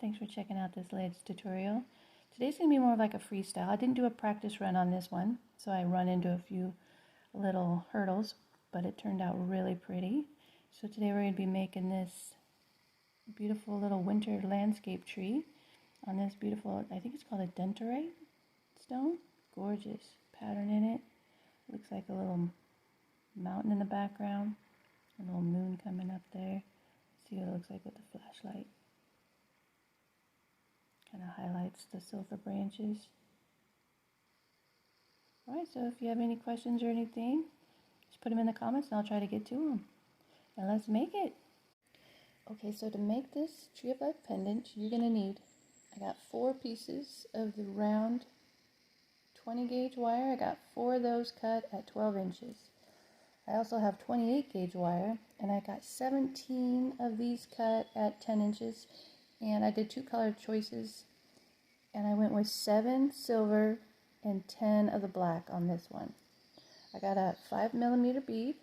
Thanks for checking out this latest tutorial. Today's going to be more of like a freestyle. I didn't do a practice run on this one, so I run into a few little hurdles, but it turned out really pretty. So today we're going to be making this beautiful little winter landscape tree on this beautiful, I think it's called a denterite stone. Gorgeous pattern in it. Looks like a little mountain in the background, a little moon coming up there. See what it looks like with the flashlight. Kind of highlights the silver branches. Alright, so if you have any questions or anything, just put them in the comments and I'll try to get to them. And let's make it. Okay, so to make this tree of life pendant, you're going to need, I got 4 pieces of the round 20 gauge wire. I got 4 of those cut at 12 inches. I also have 28 gauge wire, and I got 17 of these cut at 10 inches. And I did 2 color choices, and I went with 7 silver and 10 of the black on this one. I got a 5mm bead,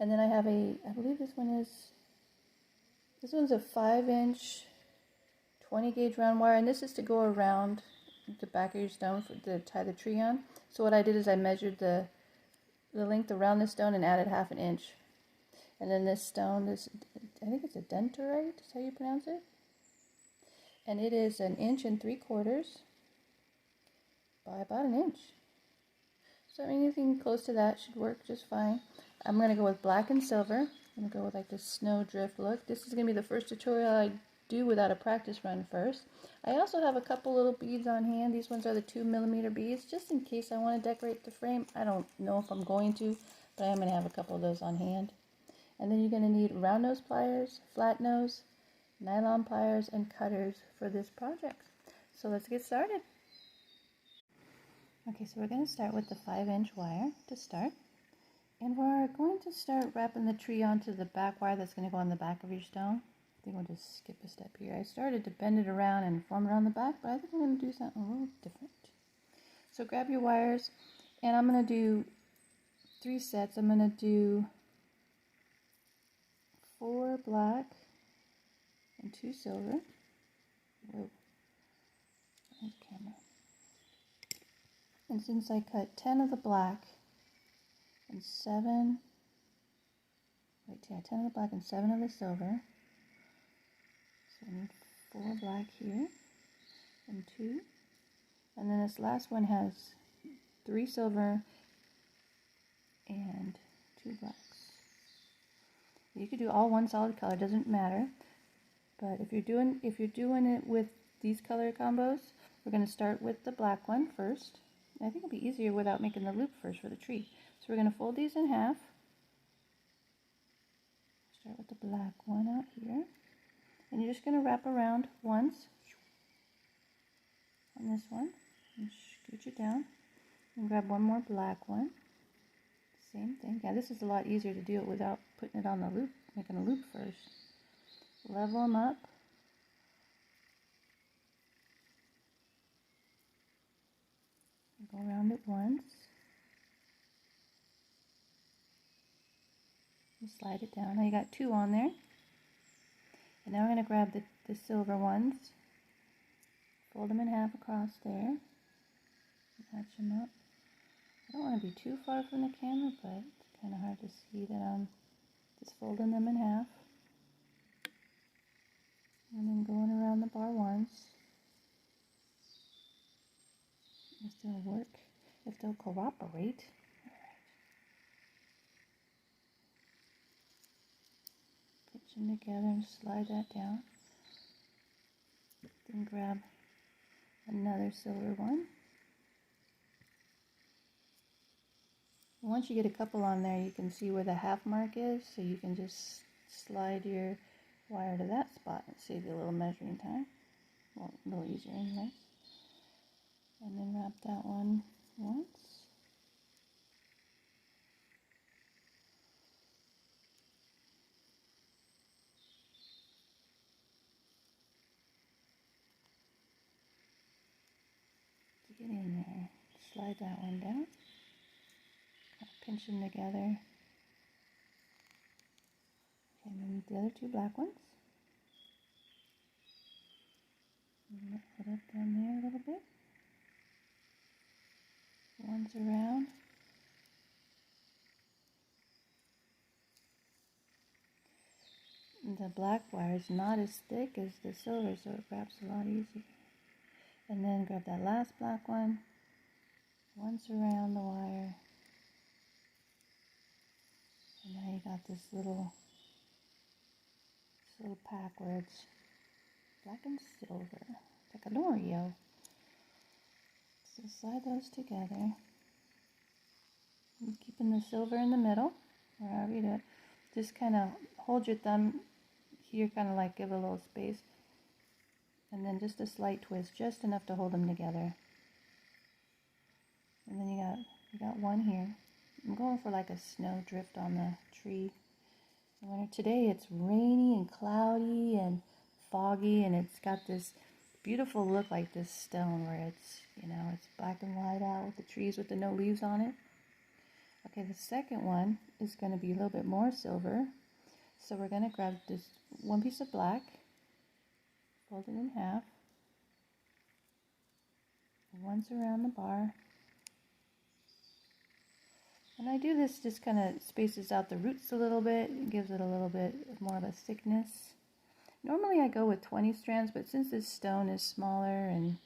and then I have a, I believe this one's a 5-inch 20 gauge round wire, and this is to go around the back of your stone to tie the tree on. So what I did is I measured the length around this stone and added 1/2 inch. And then this stone, I think it's a denterite, is how you pronounce it. And it is 1 3/4 inches by about 1 inch. So anything close to that should work just fine. I'm going to go with black and silver. I'm going to go with like this snow drift look. This is going to be the first tutorial I do without a practice run first. I also have a couple little beads on hand. These ones are the 2mm beads, just in case I want to decorate the frame. I don't know if I'm going to, but I'm going to have a couple of those on hand. And then you're going to need round nose pliers, flat nose, nylon pliers, and cutters for this project. So let's get started. Okay, so we're going to start with the 5-inch wire to start. And we're going to start wrapping the tree onto the back wire that's going to go on the back of your stone. I think we'll just skip a step here. I started to bend it around and form it on the back, but I think I'm going to do something a little different. So grab your wires, and I'm going to do 3 sets. I'm going to do 4 black and 2 silver. Whoa, there's the camera. And since I cut 10 of the black and 10 of the black and 7 of the silver, so I need 4 black here and 2. And then this last one has 3 silver and 2 blacks. You could do all one solid color, doesn't matter. But if you're doing it with these color combos, we're going to start with the black one first. I think it'll be easier without making the loop first for the tree. So we're going to fold these in half. Start with the black one out here. And you're just going to wrap around once on this one and scooch it down. And grab one more black one. Same thing. Yeah, this is a lot easier to do it without putting it on the loop, making a loop first. Level them up. Go around it once. And slide it down. Now you got 2 on there. And now we're going to grab the silver ones. Fold them in half across there. Match them up. I don't want to be too far from the camera, but it's kind of hard to see that I'm just folding them in half. And then going around the bar once. If they'll work, if they'll cooperate. Pinch them together and slide that down. Then grab another silver one. Once you get a couple on there, you can see where the half mark is, so you can just slide your wire to that spot and save you a little measuring time. Well, a little easier anyway. And then wrap that one once. Get in there. Slide that one down. Pinch them together. Okay, and then the other 2 black ones. Put it down there a little bit. Ones around. The black wire is not as thick as the silver, so it grabs a lot easier. And then grab that last black one. Once around the wire. And now you got this little pack where it's black and silver. It's like an Oreo. So slide those together. And keeping the silver in the middle, or however you do it. Just kind of hold your thumb here, kind of like give a little space. And then just a slight twist, just enough to hold them together. And then you got one here. I'm going for like a snow drift on the tree. Today it's rainy and cloudy and foggy, and it's got this beautiful look like this stone where it's, it's black and white out with the trees with the no leaves on it. Okay, the second one is going to be a little bit more silver. So we're going to grab this one piece of black, fold it in half, once around the bar. And I do this just kind of spaces out the roots a little bit, gives it a little bit more of a thickness. Normally I go with 20 strands, but since this stone is smaller and...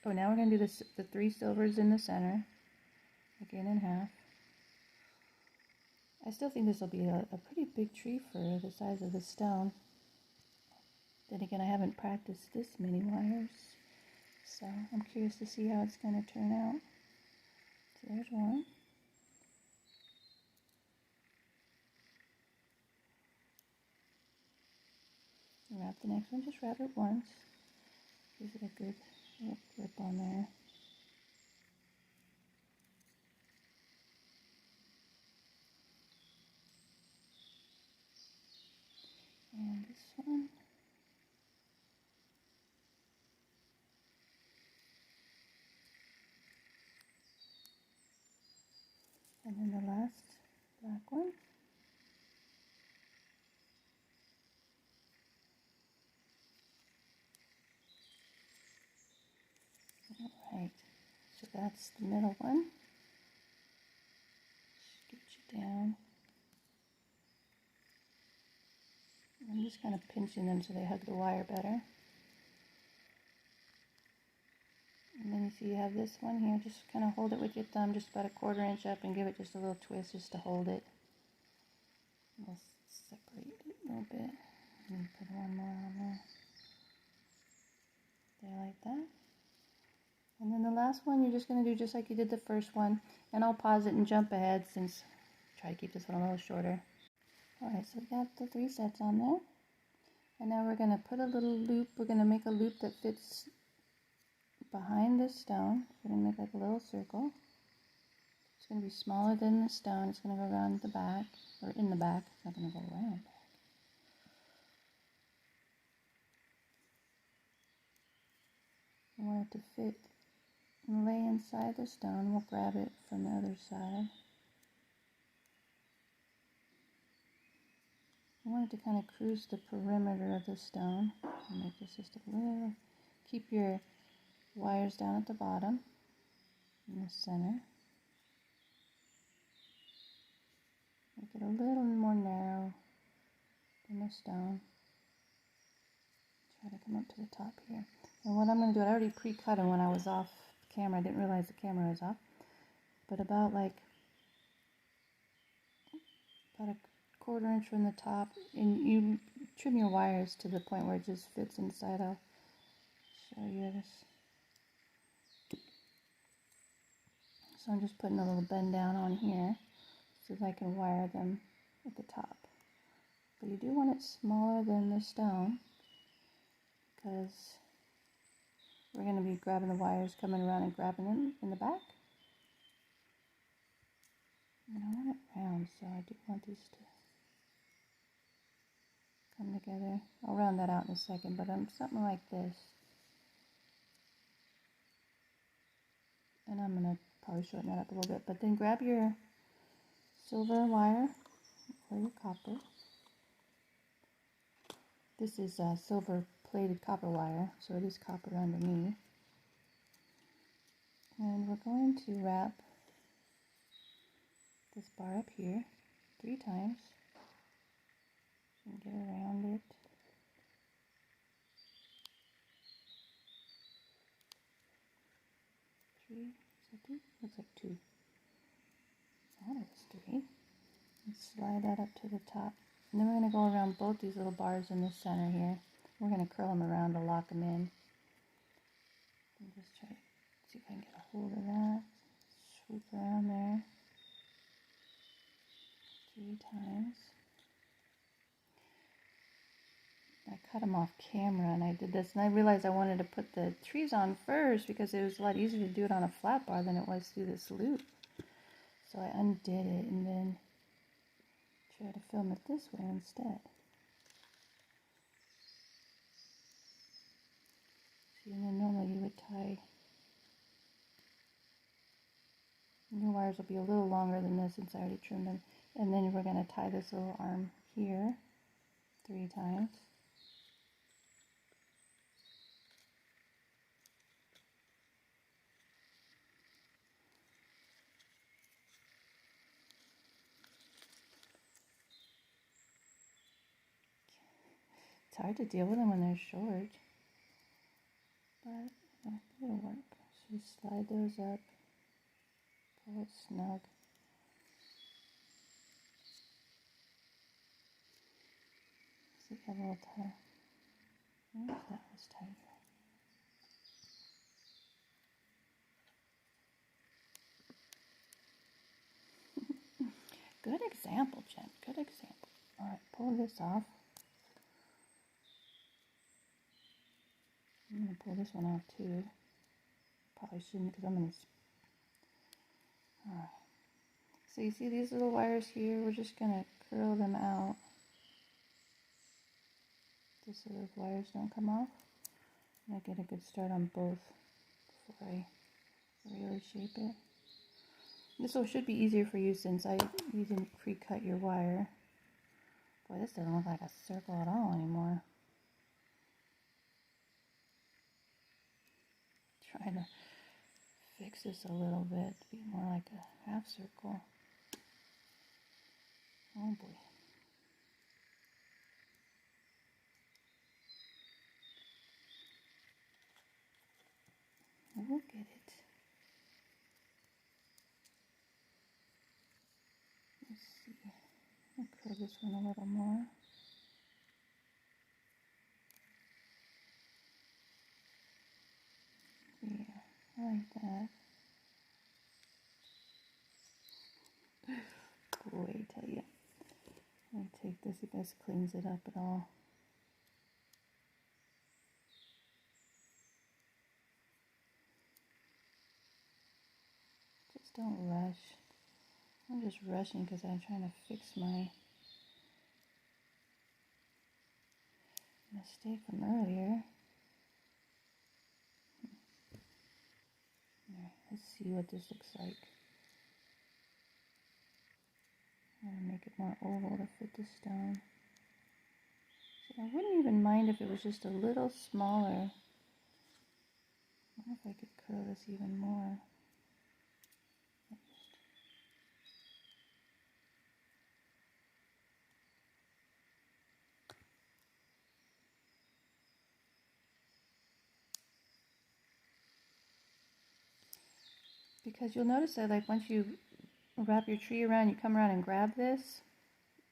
Oh, now we're going to do the 3 silvers in the center, again in half. I still think this will be a pretty big tree for the size of the stone. Then again, I haven't practiced this many wires, so I'm curious to see how it's going to turn out. So there's one. Wrap the next one, just wrap it once. Gives it a good little grip on there. And this one. And then the last black one. Alright, so that's the middle one. Get you down. I'm just kind of pinching them so they hug the wire better. And then you see you have this one here. Just kind of hold it with your thumb just about a 1/4 inch up and give it just a little twist just to hold it. We'll separate it a little bit. And put one more on there. There, like that. And then the last one you're just going to do just like you did the first one. And I'll pause it and jump ahead since I try to keep this one a little shorter. Alright, so we got the 3 sets on there. And now we're going to put a little loop. We're going to make a loop that fits behind this stone. We're going to make like a little circle. It's going to be smaller than the stone. It's going to go around the back, or in the back. It's not going to go around. We want it to fit and lay inside the stone. We'll grab it from the other side. We want it to kind of cruise the perimeter of the stone. And make this just a little, keep your wires down at the bottom in the center. Make it a little more narrow than the stone. Try to come up to the top here. And what I'm going to do, I already pre-cut them when I was off camera. I didn't realize the camera was off. But about a 1/4 inch from the top, and you trim your wires to the point where it just fits inside. I'll show you this. So I'm just putting a little bend down on here so that I can wire them at the top. But you do want it smaller than the stone because we're going to be grabbing the wires, coming around and grabbing them in the back. And I want it round, so I do want these to come together. I'll round that out in a second, but something like this. And I'm going to probably shorten that up a little bit, but then grab your silver wire or your copper. This is silver plated copper wire, so it is copper underneath. And we're going to wrap this bar up here 3 times and get around it. 3, is that 2? Looks like 2. That is 3. And slide that up to the top. And then we're going to go around both these little bars in the center here. We're going to curl them around to lock them in. And just try to see if I can get a hold of that. Swoop around there 3 times. I cut them off camera and I did this, and I realized I wanted to put the trees on first because it was a lot easier to do it on a flat bar than it was through this loop. So I undid it and then tried to film it this way instead. See, and then normally you would tie, your wires will be a little longer than this since I already trimmed them. And then we're going to tie this little arm here 3 times. It's hard to deal with them when they're short, but it'll work. So just slide those up, pull it snug. See, have a little tie. That was tighter. Good example, Jen. Good example. All right, pull this off. I'm going to pull this one off too. Probably shouldn't because I'm going to... Alright. So you see these little wires here? We're just going to curl them out just so those wires don't come off. And I get a good start on both before I really shape it. This one should be easier for you since you didn't pre-cut your wire. Boy, this doesn't look like a circle at all anymore. Trying to fix this a little bit to be more like a half circle. Oh boy. We'll get it. Let's see. I'll curl this one a little more. Yeah, I like that. Boy, I tell you. Let me take this, if this cleans it up at all. Just don't rush. I'm just rushing because I'm trying to fix my mistake from earlier. Alright, let's see what this looks like. I'm going to make it more oval to fit the stone. So I wouldn't even mind if it was just a little smaller. I wonder if I could curl this even more. Because you'll notice that like once you wrap your tree around, you come around and grab this,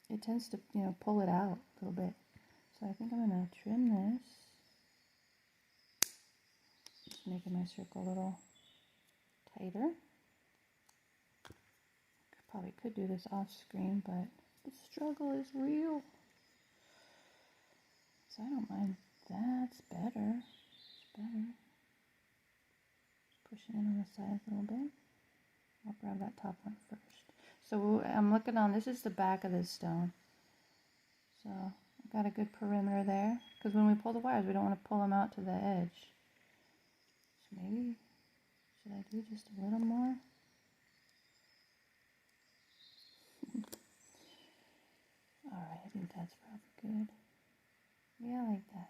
it tends to, pull it out a little bit. So I think I'm going to trim this. Just making my circle a little tighter. Probably could do this off screen, but the struggle is real. So I don't mind. That's better. It's better. Just pushing in on the sides a little bit. I'll grab that top one first. So I'm looking on, this is the back of this stone. So I've got a good perimeter there. Because when we pull the wires, we don't want to pull them out to the edge. So maybe, should I do just a little more? Alright, I think that's probably good. Yeah, I like that.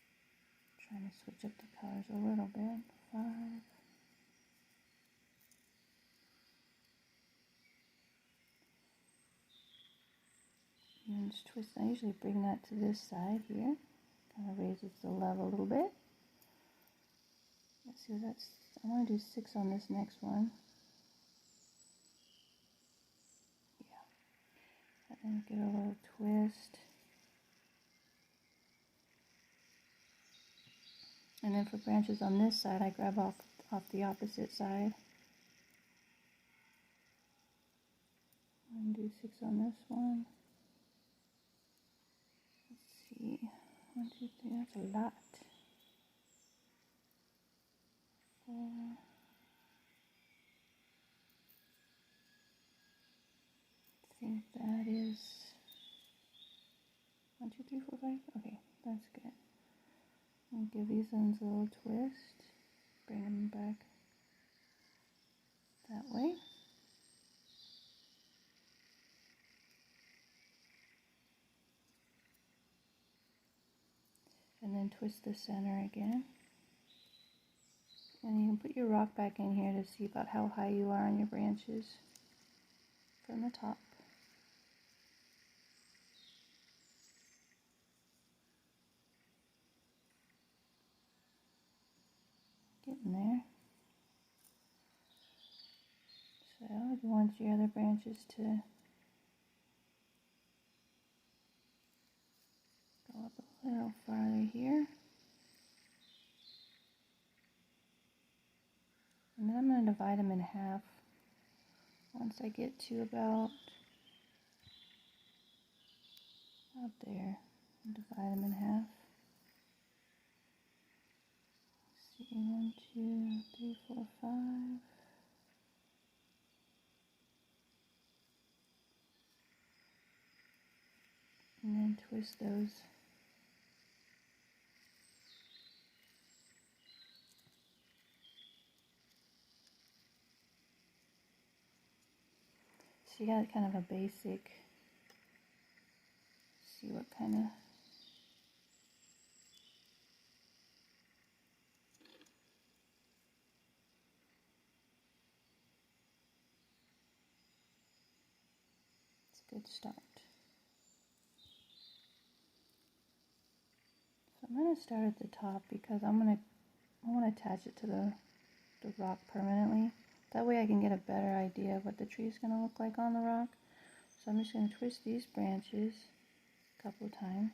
Trying to switch up the colors a little bit. 5. And just twist. I usually bring that to this side here. Kind of raises the level a little bit. Let's see what that's. I want to do 6 on this next one. Yeah. And then get a little twist. And then for branches on this side, I grab off the opposite side. And do 6 on this one. Let's see. 1, 2, 3, that's a lot. 4. I think that is 1, 2, 3, 4, 5. Okay, that's good. I'll give these ones a little twist. Bring them back that way. And then twist the center again. And you can put your rock back in here to see about how high you are on your branches from the top. Getting there. So you want your other branches to go up a little farther here. And then I'm going to divide them in half. Once I get to about there, divide them in half. Let's see, 1, 2, 3, 4, 5. And then twist those. So you got kind of a basic, see what kind of, it's a good start. So I'm going to start at the top because I want to attach it to the rock permanently. That way I can get a better idea of what the tree is going to look like on the rock. So I'm just going to twist these branches a couple of times.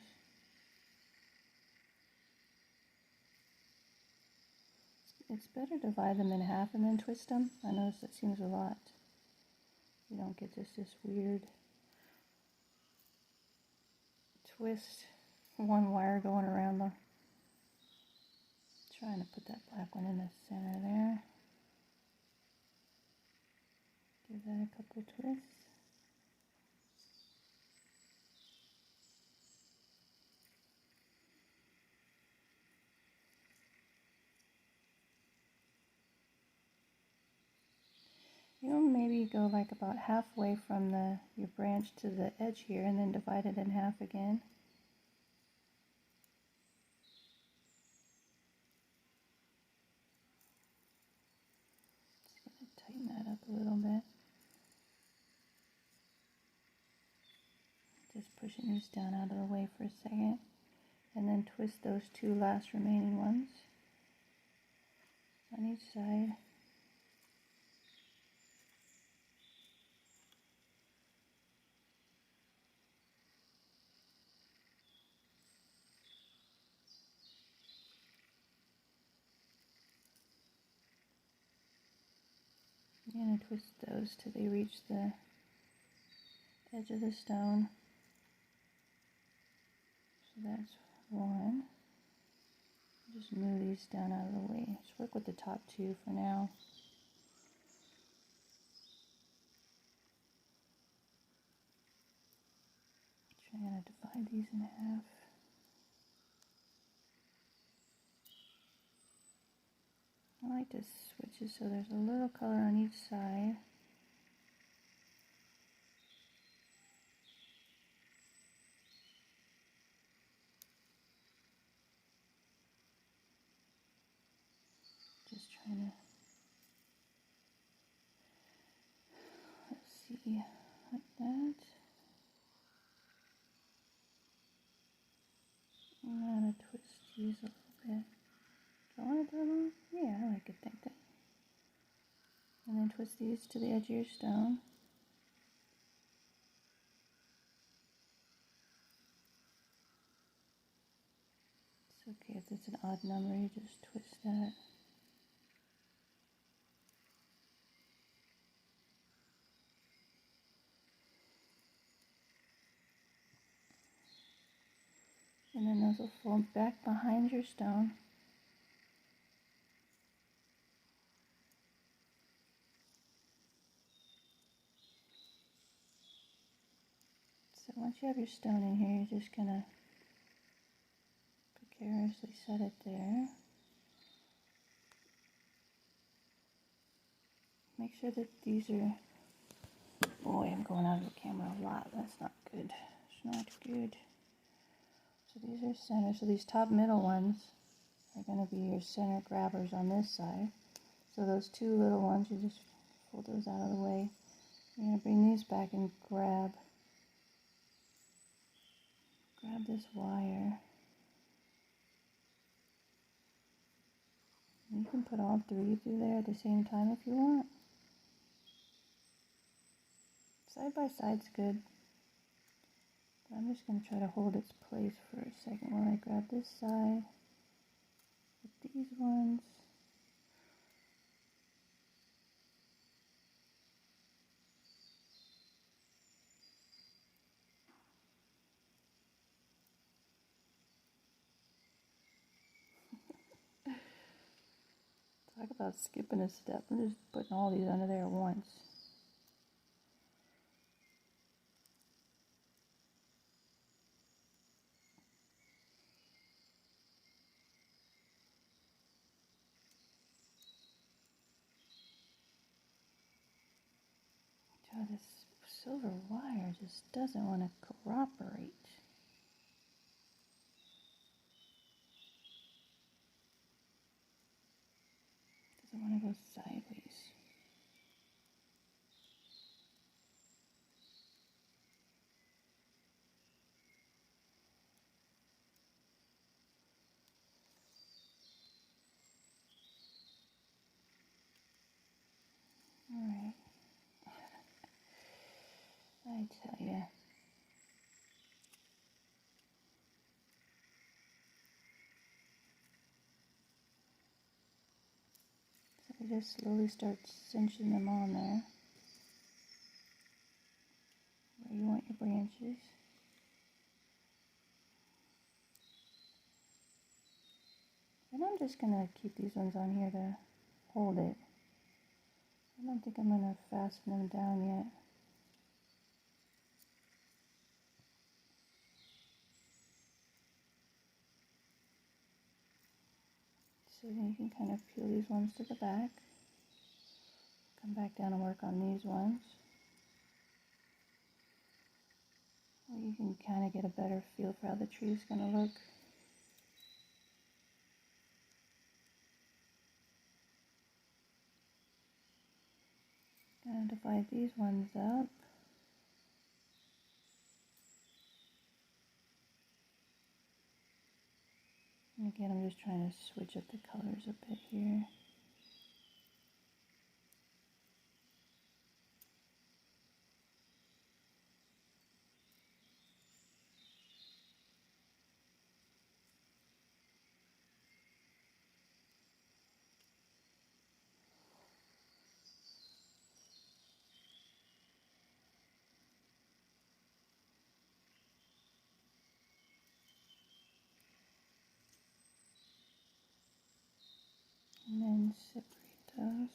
It's better to divide them in half and then twist them. I notice that seems a lot. You don't get this weird twist, one wire going around the, trying to put that black one in the center there. Give that a couple twists. You'll maybe go like about halfway from your branch to the edge here and then divide it in half again. Just going to tighten that up a little bit. Just pushing these down out of the way for a second. And then twist those 2 last remaining ones on each side. I'm going to twist those till they reach the edge of the stone. So that's 1. Just move these down out of the way. Just work with the top 2 for now. Trying to divide these in half. I like to switch it so there's a little color on each side. just trying to, let's see, like that. I'm gonna twist these a little bit. Do I want to do them? Yeah, I like it like that. And then twist these to the edge of your stone. It's okay if it's an odd number, you just twist that. And then those will fall back behind your stone. So once you have your stone in here, you're just gonna precariously set it there. Make sure that these are, boy, I'm going out of the camera a lot. That's not good. It's not good. So these are center. So these top middle ones are going to be your center grabbers on this side. So those two little ones, you just fold those out of the way. You're going to bring these back and grab this wire. You can put all three through there at the same time if you want. Side by side's good. But I'm just going to try to hold its place for a second while I grab this side with these ones. Talk about skipping a step. I'm just putting all these under there at once. God, this silver wire just doesn't want to cooperate. Doesn't want to go sideways. Alright. I tell ya. So we just slowly start cinching them on there. Where you want your branches. And I'm just going to keep these ones on here to hold it. I don't think I'm going to fasten them down yet. So then you can kind of peel these ones to the back. Come back down and work on these ones. Or you can kind of get a better feel for how the tree is going to look. Gonna divide these ones up. And again, I'm just trying to switch up the colors a bit here. And then separate those.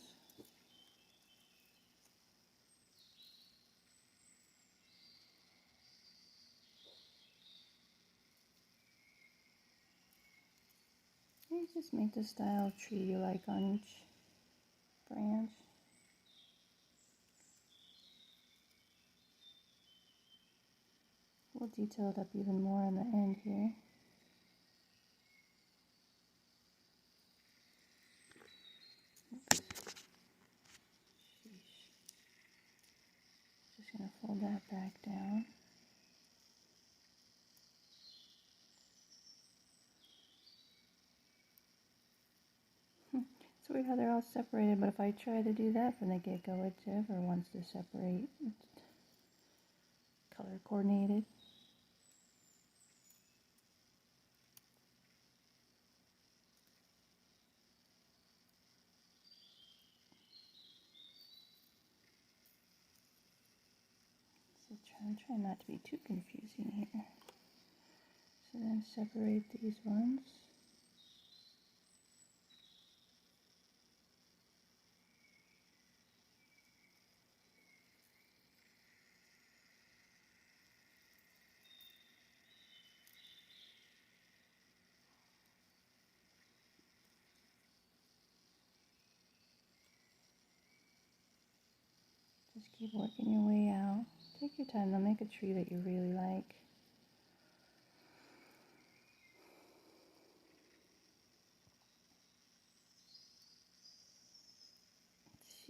You just make the style of tree you like on each branch. We'll detail it up even more on the end here. It's weird how they're all separated, but if I try to do that from the get-go, it never wants to separate. It's color coordinated. So I'm trying not to be too confusing here. So then separate these ones. Just keep working your way out. Take your time, though. Make a tree that you really like.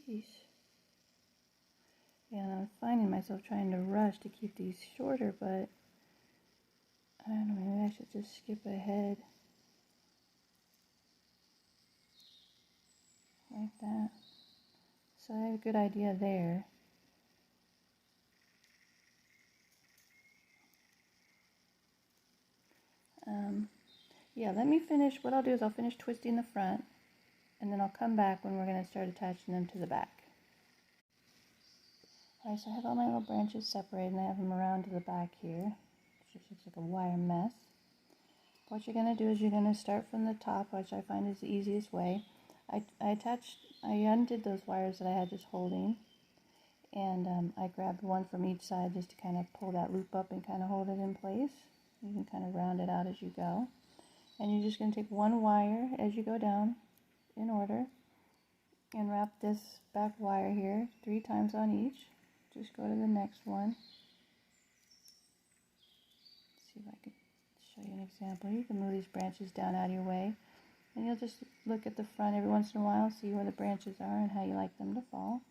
Jeez. Yeah, I'm finding myself trying to rush to keep these shorter, but I don't know, maybe I should just skip ahead. Like that. So I have a good idea there. Yeah, let me finish. What I'll do is I'll finish twisting the front, and then I'll come back when we're going to start attaching them to the back. Alright, so I have all my little branches separated, and I have them around to the back here. It just looks like a wire mess. What you're going to do is you're going to start from the top, which I find is the easiest way. I undid those wires that I had just holding, and I grabbed one from each side just to kind of pull that loop up and kind of hold it in place. You can kind of round it out as you go. And you're just going to take one wire as you go down in order and wrap this back wire here 3 times on each. Just go to the next one. Let's see if I can show you an example. You can move these branches down out of your way, and you'll just look at the front every once in a while, see where the branches are and how you like them to fall.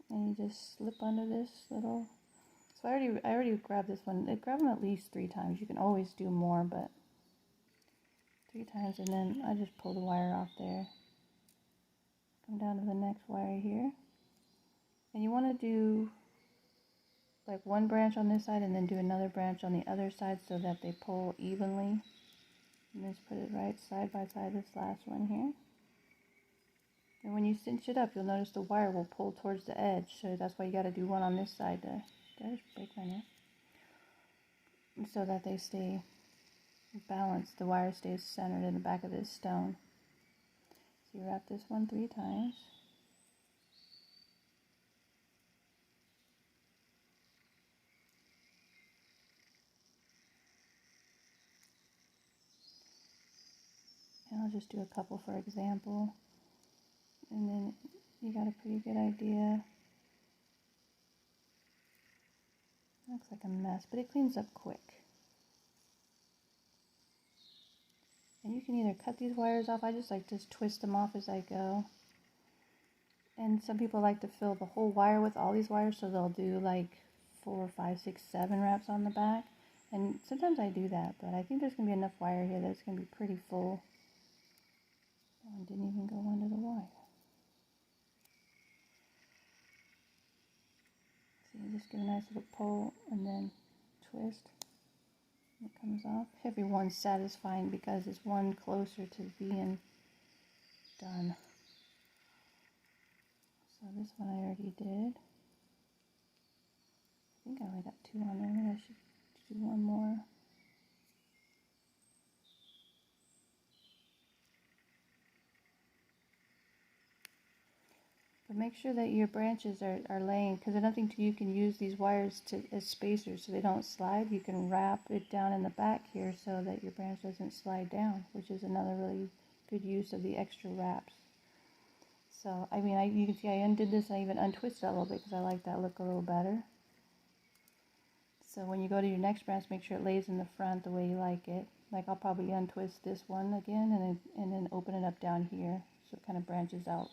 And you just slip under this little. So I already grabbed this one. Grab them at least 3 times. You can always do more, but 3 times, and then I just pull the wire off there. Come down to the next wire here, and you want to do like one branch on this side and then do another branch on the other side so that they pull evenly. And just put it right side by side, this last one here. And when you cinch it up, you'll notice the wire will pull towards the edge, so that's why you got to do one on this side to, did I just break my nail? So that they stay balanced, the wire stays centered in the back of this stone. So you wrap this one 3 times. And I'll just do a couple for example. And then you got a pretty good idea. Looks like a mess, but it cleans up quick. And you can either cut these wires off. I just like to twist them off as I go. And some people like to fill the whole wire with all these wires, so they'll do like 4, 5, 6, 7 wraps on the back. And sometimes I do that, but I think there's going to be enough wire here that it's going to be pretty full. That one didn't even go under the wire. So you just give a nice little pull and then twist. It comes off. Everyone's satisfying because it's one closer to being done. So this one I already did. I think I only got 2 on there. Maybe I should do one more. But make sure that your branches are laying, because I don't think you can use these wires as spacers so they don't slide. You can wrap it down in the back here so that your branch doesn't slide down, which is another really good use of the extra wraps. So, I mean, you can see I undid this. I even untwisted it a little bit because I like that look a little better. So when you go to your next branch, make sure it lays in the front the way you like it. Like I'll probably untwist this one again and then open it up down here so it kind of branches out.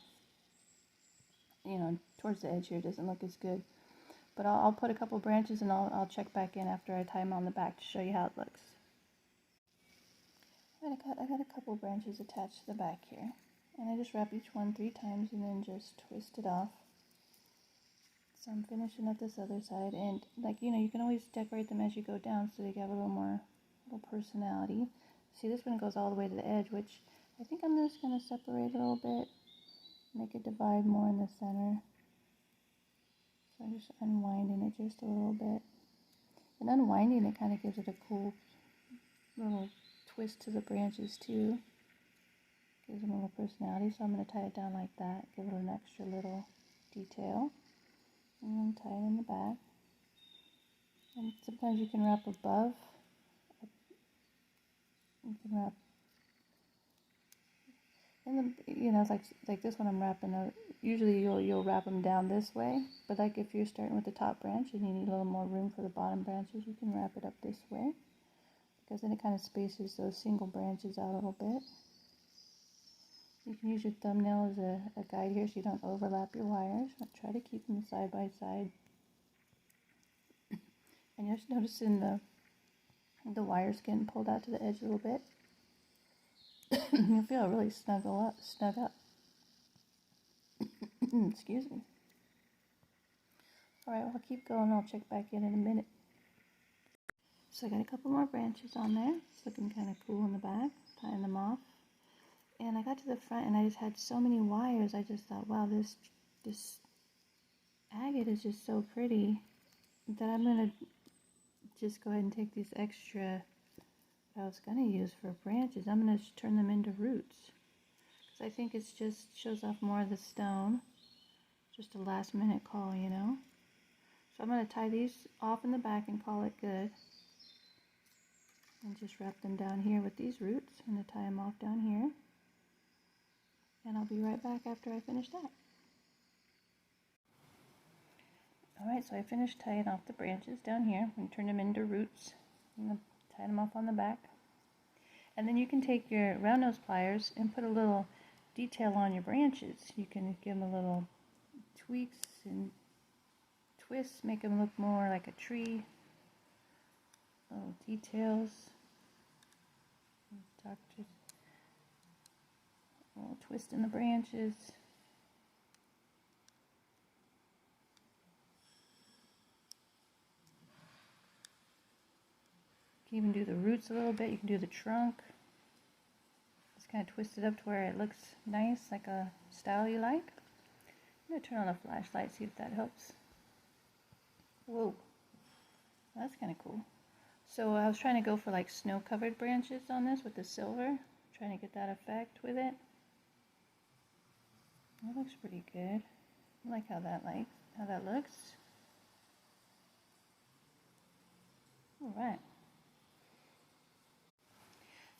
You know, towards the edge here. It doesn't look as good. But I'll put a couple branches and I'll check back in after I tie them on the back to show you how it looks. I got a couple branches attached to the back here. And I just wrap each one 3 times and then just twist it off. So I'm finishing up this other side, and like, you know, you can always decorate them as you go down so they have a little personality. See, this one goes all the way to the edge, which I think I'm just going to separate a little bit, make it divide more in the center. So I'm just unwinding it just a little bit. And unwinding it kind of gives it a cool little twist to the branches too. Gives them a little personality. So I'm going to tie it down like that, give it an extra little detail. And then tie it in the back. And sometimes you can wrap above. You can wrap in the, you know, like this one I'm wrapping out. Usually you'll wrap them down this way, but like if you're starting with the top branch and you need a little more room for the bottom branches, you can wrap it up this way, because then it kind of spaces those single branches out a little bit. You can use your thumbnail as a guide here so you don't overlap your wires. Try to keep them side by side. And you're just noticing the wires getting pulled out to the edge a little bit. You'll feel it really snug up. Excuse me. Alright, well, I'll keep going. I'll check back in a minute. So I got a couple more branches on there. It's looking kind of cool in the back. Tying them off. And I got to the front and I just had so many wires. I just thought, wow, this agate is just so pretty that I'm going to just go ahead and take these extra I was going to use for branches. I'm going to turn them into roots, because I think it's just shows off more of the stone. Just a last minute call, you know. So I'm going to tie these off in the back and call it good. And just wrap them down here with these roots. I'm going to tie them off down here. And I'll be right back after I finish that. Alright, so I finished tying off the branches down here and turn them into roots. I'm going to tie them off on the back. And then you can take your round nose pliers and put a little detail on your branches. You can give them a little tweaks and twists, make them look more like a tree. Little details. A little twist in the branches. You can even do the roots a little bit. You can do the trunk. Just kind of twist it up to where it looks nice, like a style you like. I'm going to turn on the flashlight, see if that helps. Whoa, that's kind of cool. So I was trying to go for like snow-covered branches on this with the silver. Trying to get that effect with it. That looks pretty good. I like how that looks. Alright.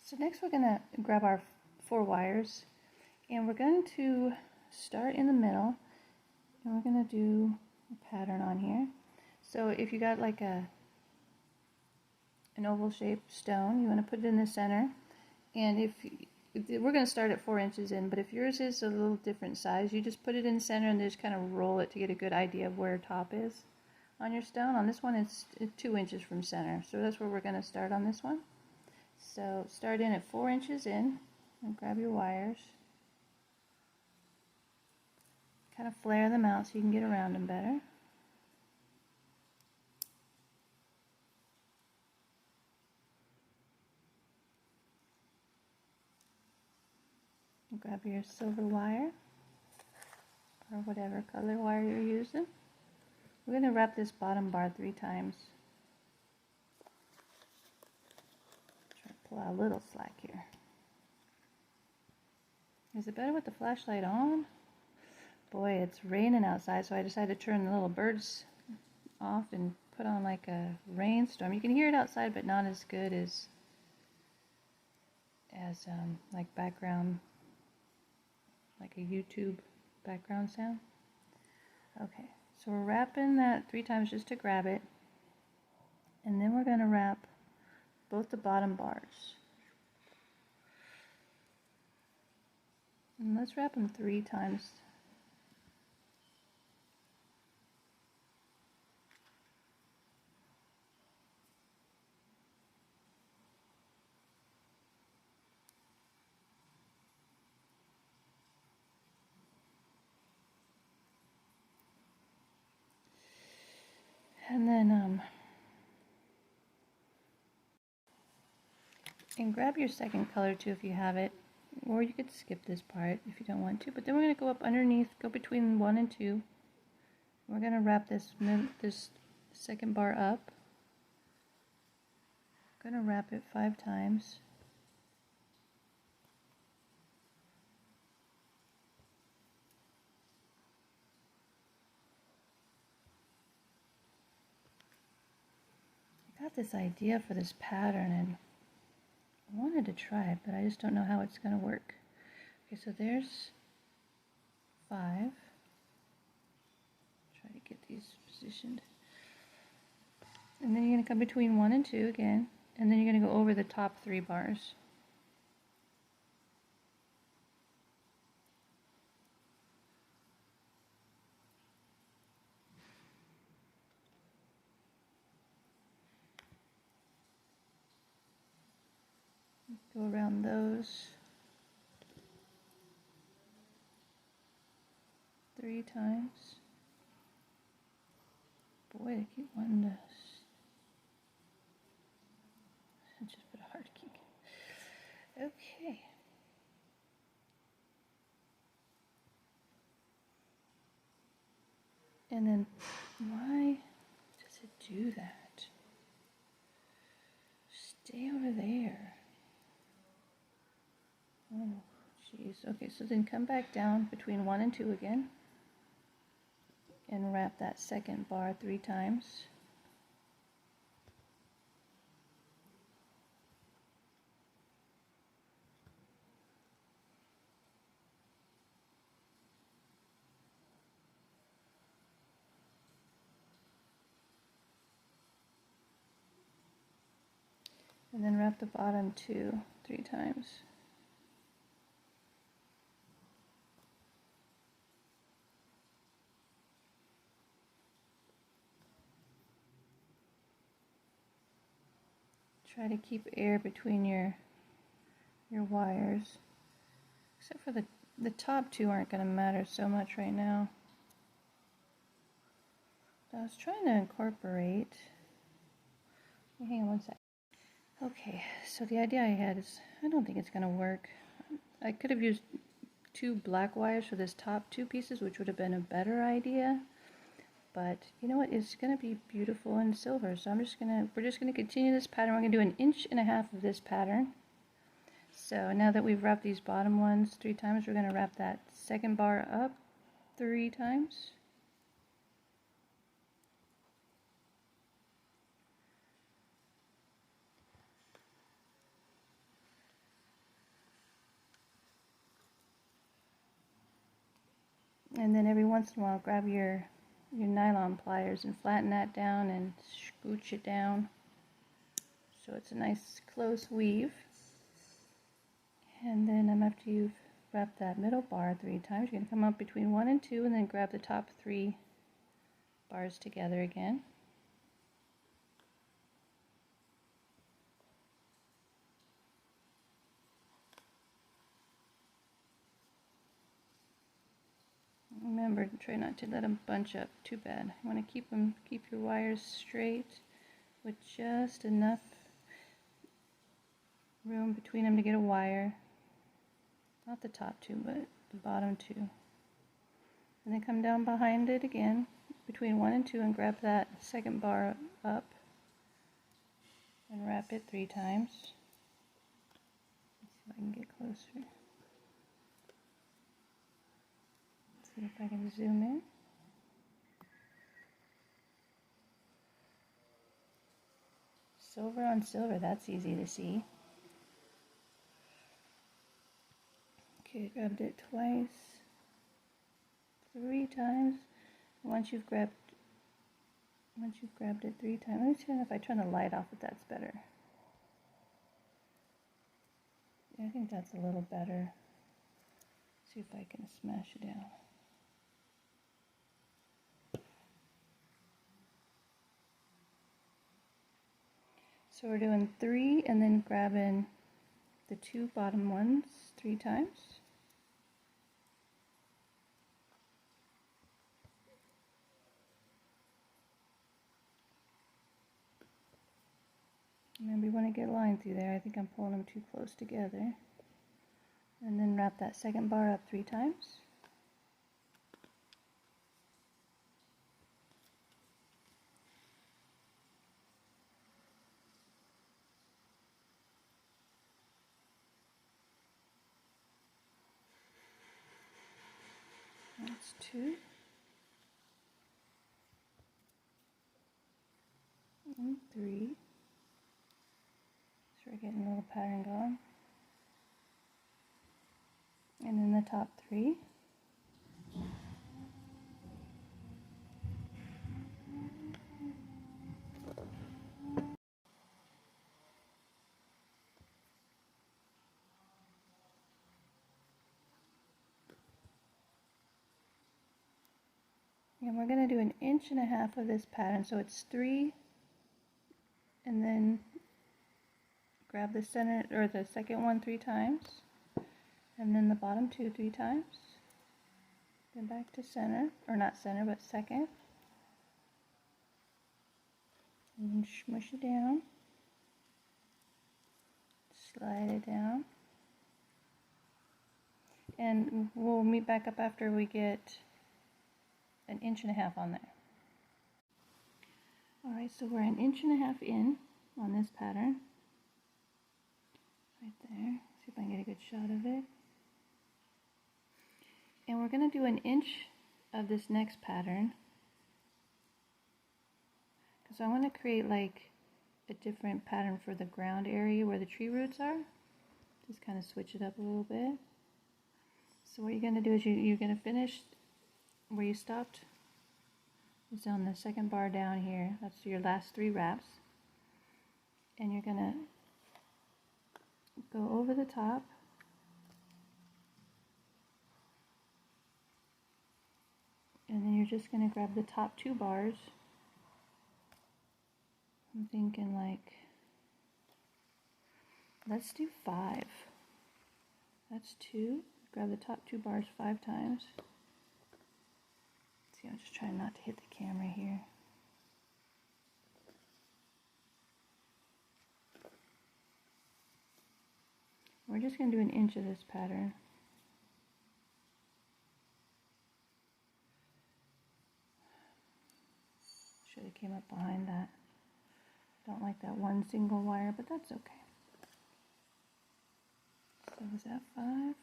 So next we're going to grab our 4 wires, and we're going to start in the middle, and we're going to do a pattern on here. So if you got like an oval shaped stone, you want to put it in the center, and we're going to start at 4 inches in, but if yours is a little different size, you just put it in the center and just kind of roll it to get a good idea of where top is on your stone. On this one it's 2 inches from center, so that's where we're going to start on this one. So start in at 4 inches in and grab your wires. Kind of flare them out so you can get around them better. And grab your silver wire or whatever color wire you're using. We're going to wrap this bottom bar 3 times. Pull out a little slack here. Is it better with the flashlight on? Boy, it's raining outside, so I decided to turn the little birds off and put on like a rainstorm. You can hear it outside, but not as good as like background, like a YouTube background sound. Okay, so we're wrapping that 3 times just to grab it, and then we're going to wrap both the bottom bars. And let's wrap them 3 times. And then and grab your second color too if you have it, or you could skip this part if you don't want to. But then we're going to go up underneath, go between 1 and 2. We're going to wrap this second bar up. I'm going to wrap it 5 times. I got this idea for this pattern and I wanted to try it, but I just don't know how it's going to work. Okay, so there's 5. Try to get these positioned. And then you're going to come between 1 and 2 again, and then you're going to go over the top 3 bars. Go around those 3 times. Boy, I keep wanting to just put a heart kink. Okay. And then, why does it do that? Stay over there. Oh, jeez. Okay, so then come back down between 1 and 2 again. And wrap that second bar 3 times. And then wrap the bottom 2 3 times. Try to keep air between your wires. Except for the top 2 aren't going to matter so much right now. I was trying to incorporate. Hang on one sec. Okay, so the idea I had is I don't think it's going to work. I could have used 2 black wires for this top 2 pieces, which would have been a better idea. But you know what? It's going to be beautiful in silver. So we're just going to continue this pattern. We're going to do 1.5 inches of this pattern. So now that we've wrapped these bottom ones 3 times, we're going to wrap that second bar up 3 times. And then every once in a while, grab your nylon pliers and flatten that down and scooch it down so it's a nice close weave. And then after you've wrapped that middle bar 3 times, you're going to come up between 1 and 2 and then grab the top 3 bars together again. Remember, try not to let them bunch up too bad. You want to keep your wires straight with just enough room between them to get a wire. Not the top 2, but the bottom 2. And then come down behind it again, between 1 and 2, and grab that second bar up and wrap it 3 times. Let's see if I can get closer. See if I can zoom in. Silver on silver, that's easy to see. Okay, grabbed it twice, 3 times. Once you've grabbed it 3 times, let me see if I turn the light off if that's better. Yeah, I think that's a little better. See if I can smash it down. So we're doing 3 and then grabbing the 2 bottom ones 3 times. Remember, you want to get a line through there. I think I'm pulling them too close together. And then wrap that second bar up 3 times. That's 2. And 3. So we're getting a little pattern going. And then the top 3. And we're going to do 1.5 inches of this pattern, so it's 3, and then grab the center or the second one 3 times, and then the bottom 2 3 times, then back to center, or not center but second, and then smush it down, slide it down, and we'll meet back up after we get 1.5 inches on there. Alright, so we're 1.5 inches in on this pattern. Right there. See if I can get a good shot of it. And we're going to do 1 inch of this next pattern. Because I want to create like a different pattern for the ground area where the tree roots are. Just kind of switch it up a little bit. So what you're going to do is you're going to finish where you stopped. It's on the second bar down here. That's your last 3 wraps. And you're going to go over the top. And then you're just going to grab the top 2 bars. I'm thinking like, let's do 5. That's 2. Grab the top 2 bars 5 times. See, I'm just trying not to hit the camera here. We're just going to do 1 inch of this pattern. Should have came up behind that. Don't like that one single wire, but that's okay. So was that 5?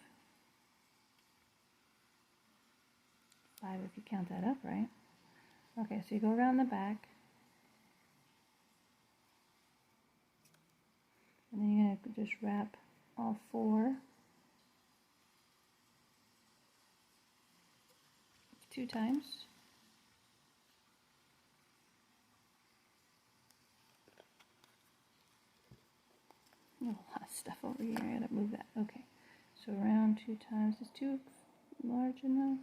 5 if you count that up, right? Okay, so you go around the back. And then you're going to just wrap all 4 2 times. A lot of stuff over here. I gotta move that. Okay, so around 2 times. Is 2 large enough?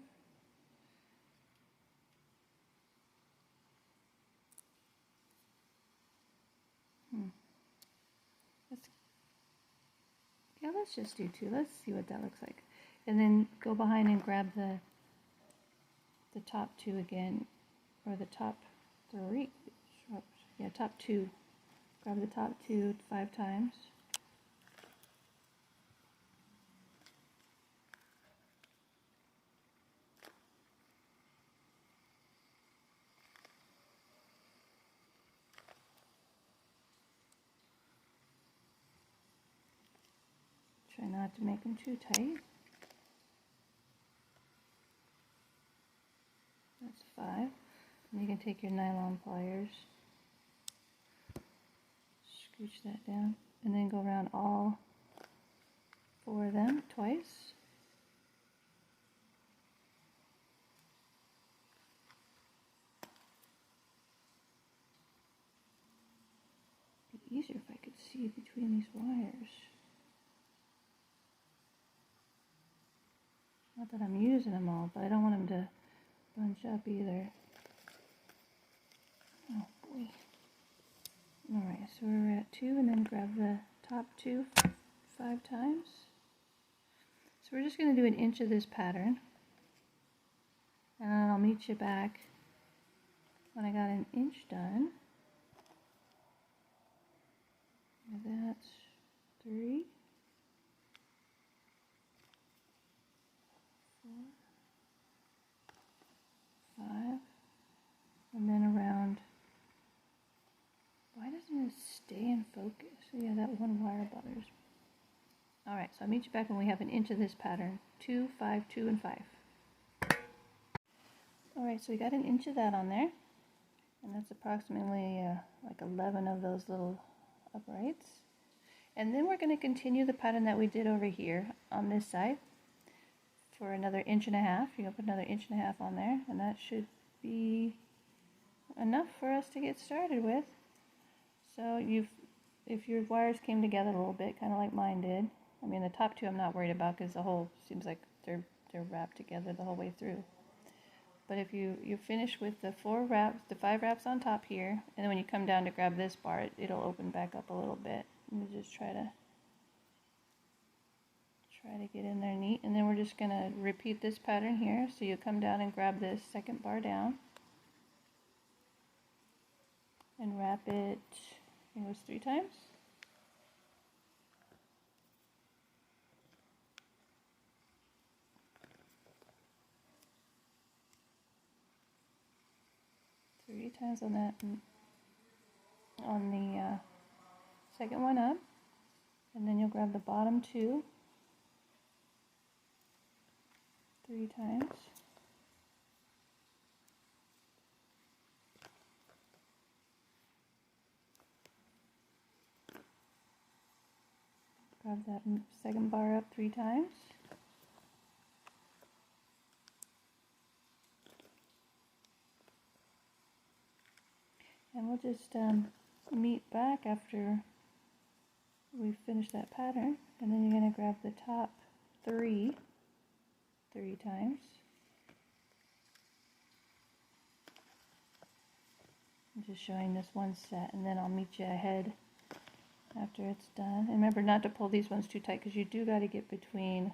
Let's just do 2. Let's see what that looks like. And then go behind and grab the top 2 again, or the top 3. Yeah, top 2. Grab the top 2 5 times. Try not to make them too tight. That's 5. And you can take your nylon pliers, scooch that down, and then go around all 4 of them twice. It'd be easier if I could see between these wires. Not that I'm using them all, but I don't want them to bunch up either. Oh boy. Alright, so we're at 2, and then grab the top 2 5 times. So we're just going to do 1 inch of this pattern. And then I'll meet you back when I got 1 inch done. 3, 4, 5, and then around. Why doesn't it stay in focus? Yeah, that one wire bothers me. Alright, so I'll meet you back when we have an inch of this pattern. 2, 5, 2, and 5. Alright, so we got an inch of that on there. And that's approximately like 11 of those little uprights. And then we're going to continue the pattern that we did over here on this side for another inch and a half. You're going to put another inch and a half on there, and that should be enough for us to get started with. So if your wires came together a little bit, kind of like mine did. I mean, the top two I'm not worried about because the whole seems like they're wrapped together the whole way through. But if you finish with the 5 wraps on top here, and then when you come down to grab this bar, it'll open back up a little bit. And you just try to get in there neat. And then we're just going to repeat this pattern here. So you come down and grab this second bar down. And wrap it, I think it was 3 times. Three times on that, on the second one up, and then you'll grab the bottom 2 3 times. Grab that second bar up 3 times. And we'll just meet back after we finish that pattern. And then you're going to grab the top 3 times. I'm just showing this one set, and then I'll meet you ahead after it's done. And remember not to pull these ones too tight because you do got to get between.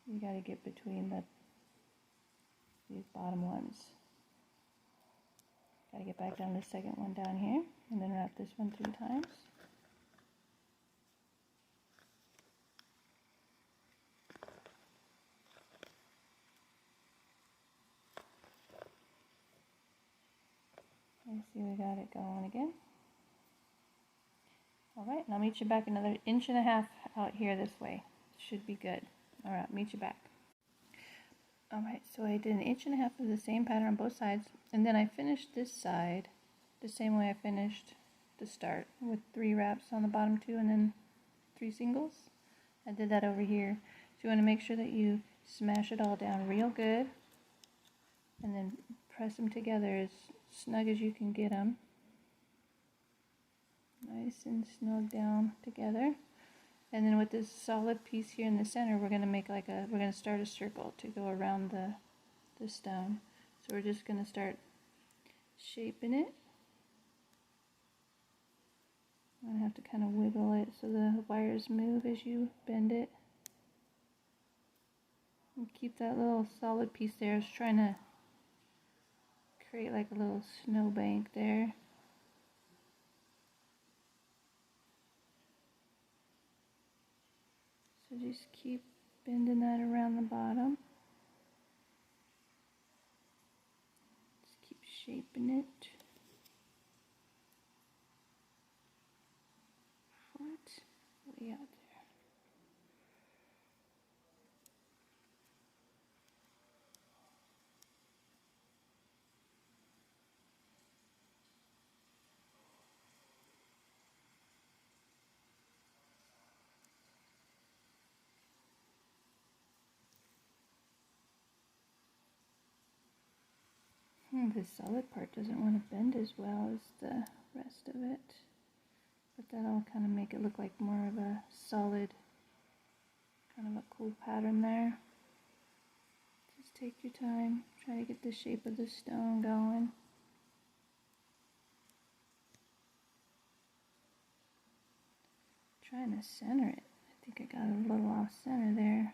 You got to get between these bottom ones. Got to get back down to the second one down here, and then wrap this one 3 times. You see we got it going again. Alright, and I'll meet you back another inch and a half out here this way. Should be good. Alright, meet you back. Alright, so I did an inch and a half of the same pattern on both sides, and then I finished this side the same way I finished the start, with 3 wraps on the bottom 2 and then 3 singles. I did that over here. So you want to make sure that you smash it all down real good, and then press them together as snug as you can get them. Nice and snug down together. And then with this solid piece here in the center, we're going to make like we're going to start a circle to go around the stone. So we're just going to start shaping it. I'm going to have to kind of wiggle it so the wires move as you bend it. And keep that little solid piece there. I was trying to create like a little snowbank there. So just keep bending that around the bottom. Just keep shaping it. Foot way out there. This solid part doesn't want to bend as well as the rest of it, but that'll kind of make it look like more of a solid, kind of a cool pattern there. Just take your time, try to get the shape of the stone going. Trying to center it. I think I got a little off center there.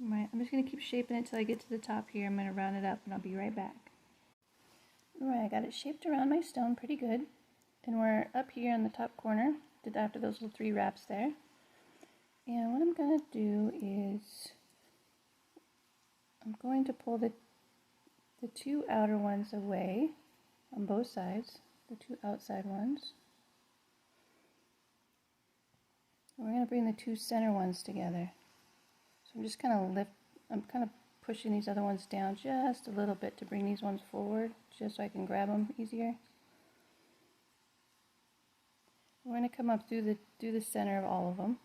Right, I'm just going to keep shaping it till I get to the top here. I'm going to round it up and I'll be right back. Alright, I got it shaped around my stone pretty good. And we're up here in the top corner, after those little 3 wraps there. And what I'm going to do is I'm going to pull the 2 outer ones away on both sides, the 2 outside ones. And we're going to bring the 2 center ones together. So I'm just kind of pushing these other ones down just a little bit to bring these ones forward, just so I can grab them easier. We're going to come up through the center of all of them.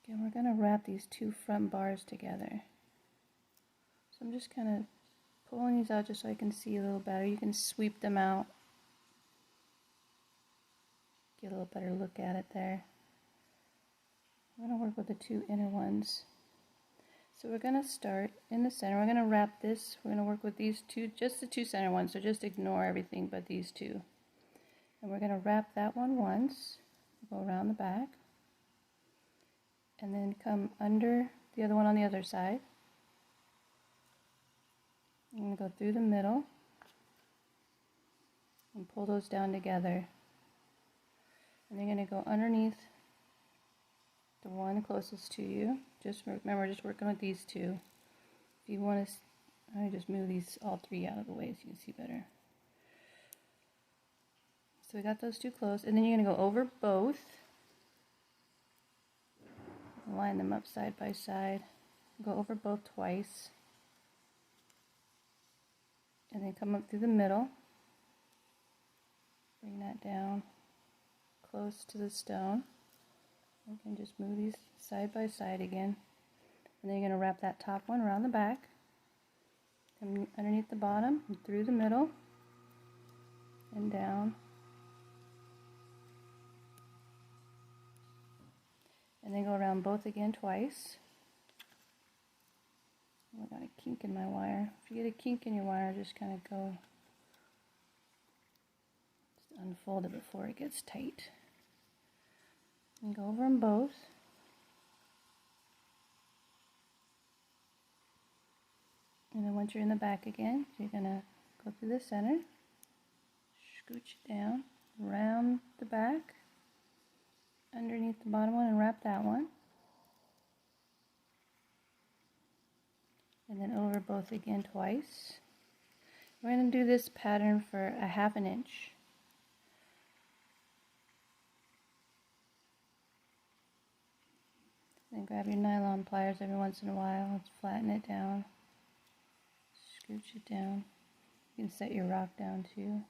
And we're going to wrap these 2 front bars together. So I'm just kind of pulling these out just so I can see a little better. You can sweep them out. Get a little better look at it there. I'm going to work with the 2 inner ones. So we're going to start in the center. We're going to wrap this. We're going to work with these 2, just the 2 center ones. So just ignore everything but these 2. And we're going to wrap that one once. Go around the back. And then come under the other one on the other side. I'm going to go through the middle and pull those down together. And you're going to go underneath the one closest to you. Just remember, just working with these 2. If you want to, I just move these all 3 out of the way so you can see better. So we got those 2 close, and then you're going to go over both. Line them up side by side. Go over both twice. And then come up through the middle. Bring that down close to the stone. You can just move these side by side again. And then you're going to wrap that top one around the back. Come underneath the bottom, and through the middle, and down. And then go around both again twice. Oh, I got a kink in my wire. If you get a kink in your wire, just kind of go, just unfold it before it gets tight. And go over them both. And then once you're in the back again, you're going to go through the center, scooch it down, around the back, underneath the bottom one, and wrap that one. And then over both again twice. We're going to do this pattern for a 1/2 inch. Then grab your nylon pliers every once in a while. Let's flatten it down. Scooch it down. You can set your rock down too.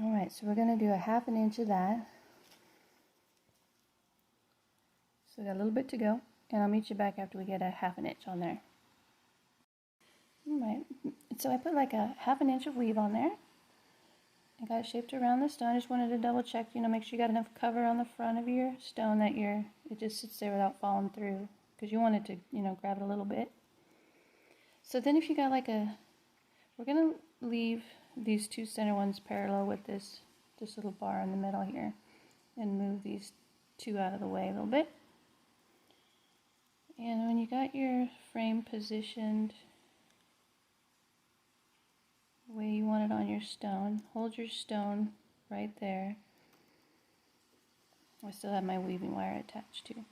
Alright, so we're going to do a 1/2 inch of that. So we got a little bit to go, and I'll meet you back after we get a 1/2 inch on there. Alright, so I put like a 1/2 inch of weave on there. I got it shaped around the stone. I just wanted to double check, make sure you got enough cover on the front of your stone that it just sits there without falling through, because you want it to, grab it a little bit. So then if you got we're going to leave these 2 center ones parallel with this little bar in the middle here, and move these 2 out of the way a little bit. And when you got your frame positioned the way you want it on your stone, hold your stone right there. I still have my weaving wire attached to. You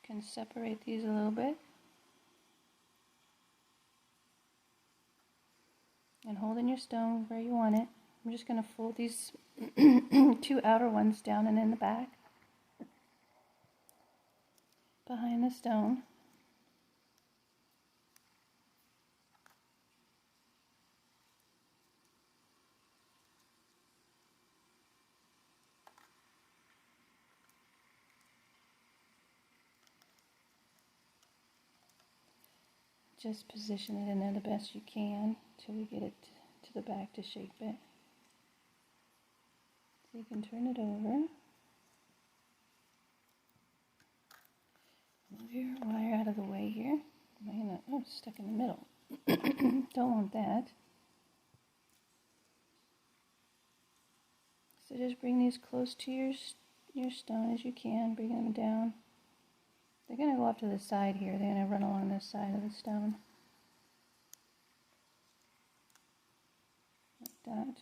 can separate these a little bit. And holding your stone where you want it. I'm just going to fold these 2 outer ones down and in the back, behind the stone. Just position it in there the best you can till we get it to the back to shape it. So you can turn it over. Move your wire out of the way here. Oh, it's stuck in the middle. Don't want that. So just bring these close to your stone as you can. Bring them down They're going to go off to the side here. They're going to run along this side of the stone. Like that.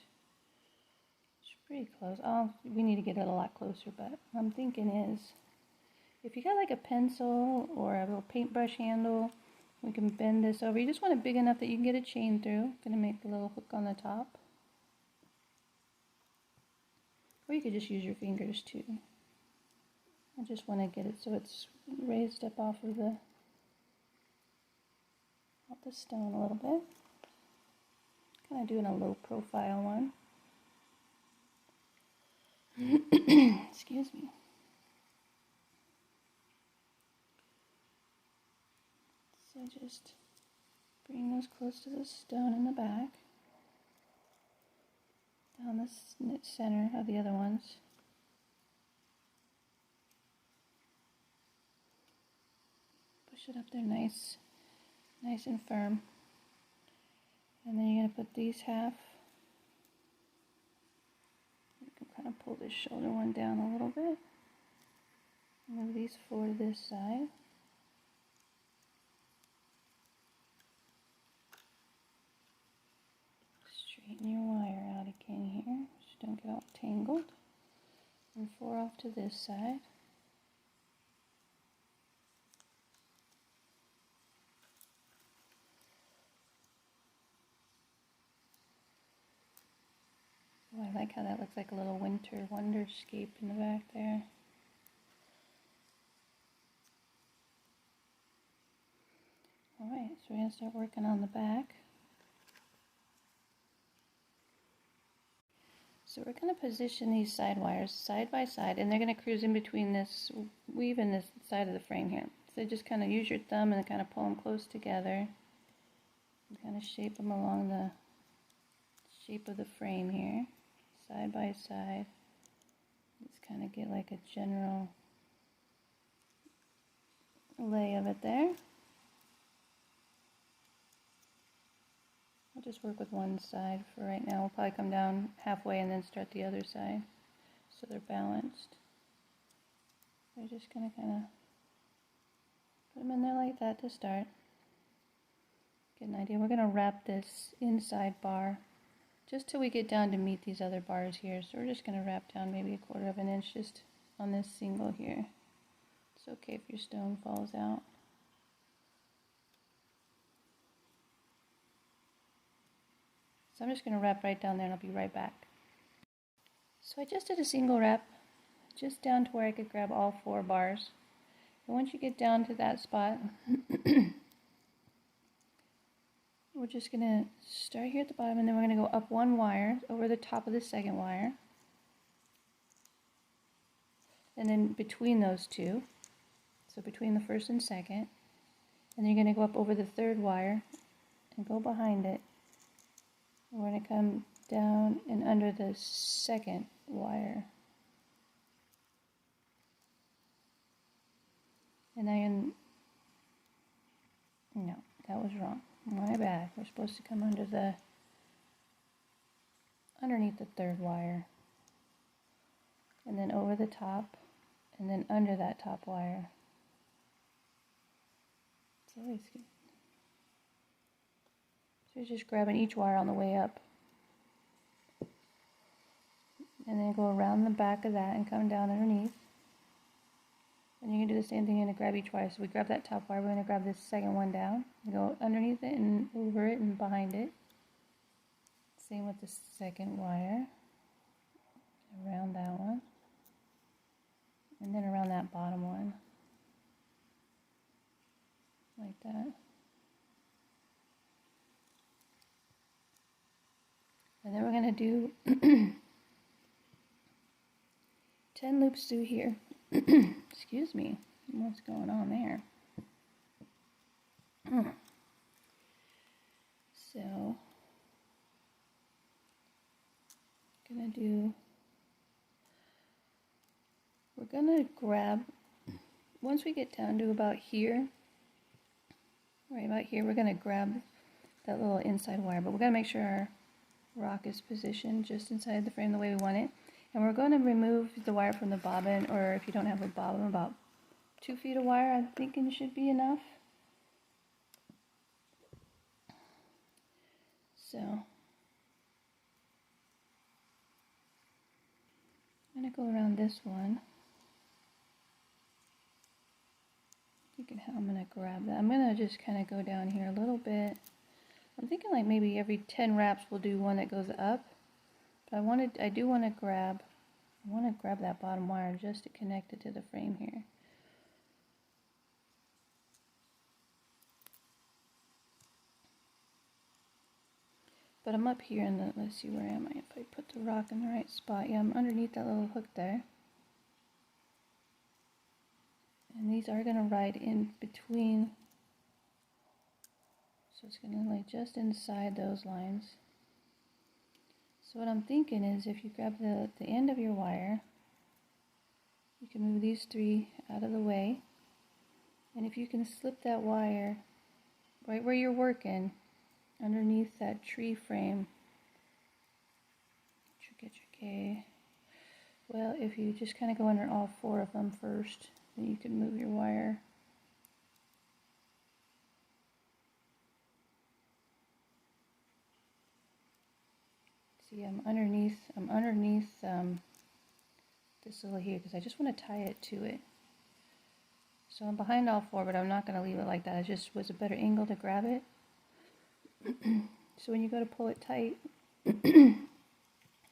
It's pretty close. We need to get it a lot closer, but what I'm thinking is, if you got like a pencil or a little paintbrush handle, we can bend this over. You just want it big enough that you can get a chain through. Going to make a little hook on the top. Or you could just use your fingers too. I just want to get it so it's raised up off the stone a little bit. Kind of doing a low profile one. Excuse me. So just bring those close to the stone in the back. Down the center of the other ones. Push it up there nice and firm. And then you're going to put these half. You can kind of pull this shoulder one down a little bit. Move these four to this side. Straighten your wire out again here, so don't get all tangled. And four off to this side. Oh, I like how that looks like a little winter wonderscape in the back there. Alright, so we're going to start working on the back. So we're going to position these side wires side by side, and they're going to cruise in between this, weave in this side of the frame here. So just kind of use your thumb and kind of pull them close together. And kind of shape them along the shape of the frame here, side by side. Just kind of get like a general lay of it there. I'll just work with one side for right now. We'll probably come down halfway and then start the other side so they're balanced. We're just going to kind of put them in there like that to start. Get an idea. We're going to wrap this inside bar just till we get down to meet these other bars here. So we're just going to wrap down maybe 1/4 of an inch just on this single here. It's okay if your stone falls out. So I'm just going to wrap right down there and I'll be right back. So I just did a single wrap just down to where I could grab all 4 bars. And once you get down to that spot, we're just going to start here at the bottom, and then we're going to go up 1 wire over the top of the second wire. And then between those 2, so between the first and second, and then you're going to go up over the 3rd wire and go behind it. We're going to come down and under the 2nd wire. And then, no, that was wrong. My bad. We're supposed to come underneath the 3rd wire. And then over the top, and then under that top wire. It's always good. So you're just grabbing each wire on the way up. And then go around the back of that and come down underneath. And you're going to do the same thing. You're going to grab each wire. So we grab that top wire. We're going to grab this second one down. Go underneath it and over it and behind it. Same with the second wire. Around that one. And then around that bottom one. Like that. And then we're going to do 10 loops through here. Excuse me. What's going on there? So, we're gonna grab, once we get down to about here, right about here, we're gonna grab that little inside wire, but we're gonna make sure our rock is positioned just inside the frame the way we want it. And we're going to remove the wire from the bobbin, or if you don't have a bobbin, about 2 feet of wire I'm thinking should be enough. So I'm going to go around this one. Thinking how I'm going to grab that. I'm going to just kind of go down here a little bit. I'm thinking like maybe every 10 wraps we'll do one that goes up. But I do want to grab that bottom wire just to connect it to the frame here. But I'm up here and let's see where am I if I put the rock in the right spot. Yeah, I'm underneath that little hook there. And these are going to ride in between. So it's going to lay just inside those lines. So what I'm thinking is if you grab the end of your wire, you can move these 3 out of the way. And if you can slip that wire right where you're working, underneath that tree frame, well, if you just kind of go under all 4 of them first, then you can move your wire. See, I'm underneath this little here because I just want to tie it to it. So I'm behind all 4, but I'm not going to leave it like that. It just was a better angle to grab it. So when you go to pull it tight,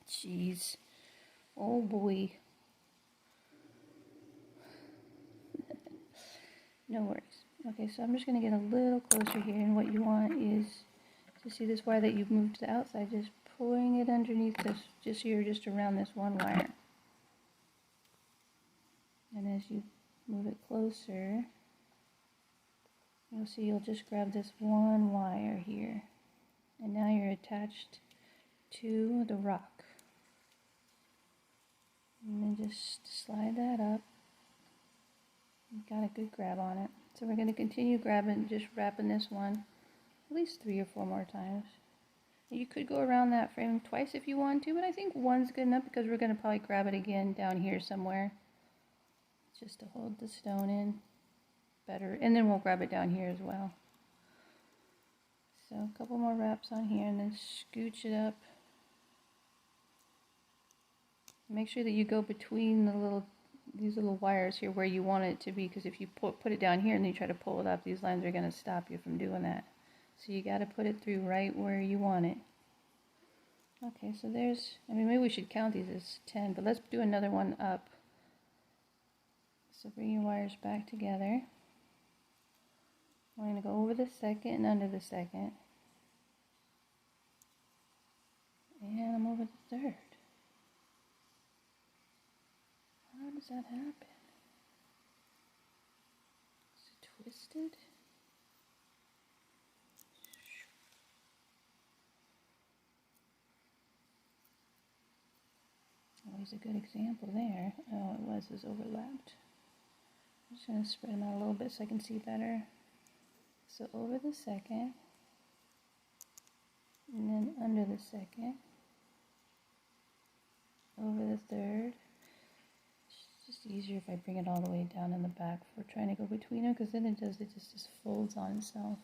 jeez, oh boy. No worries. Okay, so I'm just going to get a little closer here, and what you want is to see this wire that you've moved to the outside, just pulling it underneath this, just so you're just around this one wire. And as you move it closer, you'll see you'll just grab this one wire here. And now you're attached to the rock. And then just slide that up. You've got a good grab on it. So we're going to continue grabbing, just wrapping this one at least 3 or 4 more times. You could go around that frame twice if you want to, but I think one's good enough because we're going to probably grab it again down here somewhere. Just to hold the stone in better. And then we'll grab it down here as well. So a couple more wraps on here and then scooch it up. Make sure that you go between these little wires here where you want it to be, because if you put it down here and then you try to pull it up, these lines are going to stop you from doing that. So you got to put it through right where you want it. Okay, so maybe we should count these as 10, but let's do another one up. So bring your wires back together. We're going to go over the second and under the second. And I'm over the third. How does that happen? Is it twisted? Always a good example there. Oh, it was overlapped. I'm just going to spread them out a little bit so I can see better. So over the second, and then under the second, over the third. It's just easier if I bring it all the way down in the back for trying to go between them, because then it just folds on itself.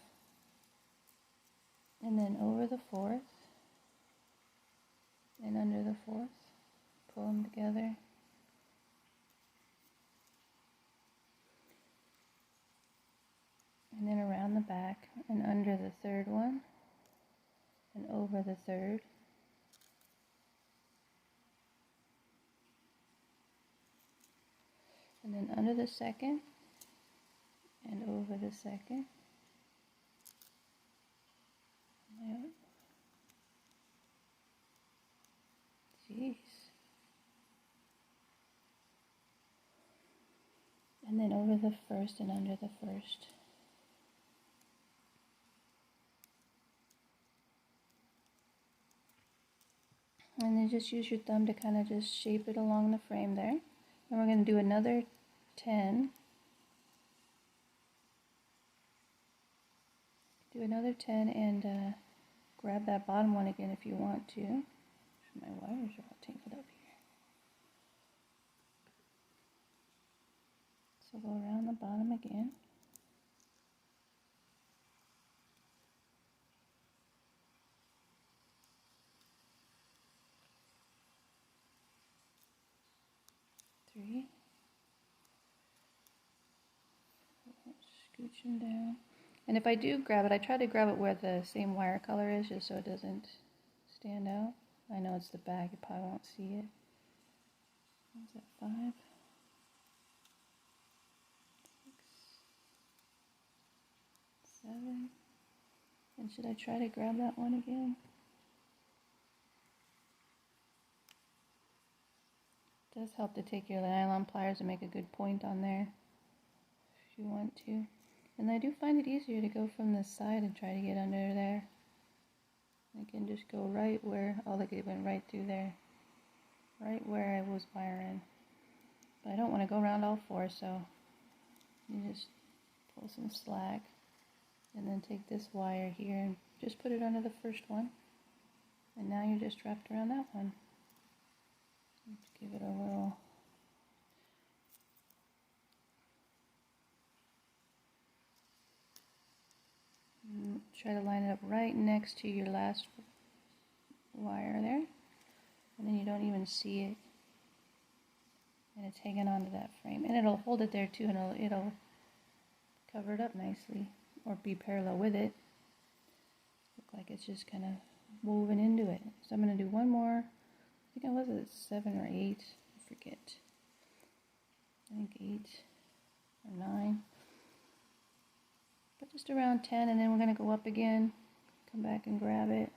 And then over the fourth, and under the fourth, pull them together. And then around the back and under the third one and over the third. And then under the second and over the second. Jeez. And then over the first and under the first. And then just use your thumb to kind of just shape it along the frame there. And we're going to do another 10. Do another 10 and grab that bottom one again if you want to. My wires are all tangled up here. So go around the bottom again. Three. Scooch them down. And if I do grab it, I try to grab it where the same wire color is, just so it doesn't stand out. I know it's the back, you probably won't see it. Is that 5? 6, 7. And should I try to grab that one again? It does help to take your nylon pliers and make a good point on there if you want to. And I do find it easier to go from the side and try to get under there. I can just go right where, oh look, it went right through there. Right where I was wiring. But I don't want to go around all 4, so you just pull some slack. And then take this wire here and just put it under the first one. And now you're just wrapped around that one. Let's give it a little. Try to line it up right next to your last wire there. And then you don't even see it. And it's hanging onto that frame. And it'll hold it there too, and it'll cover it up nicely. Or be parallel with it. Look like it's just kind of woven into it. So I'm going to do one more. I think I was at 7 or 8. I forget. I think 8 or 9. But just around 10, and then we're going to go up again. Come back and grab it.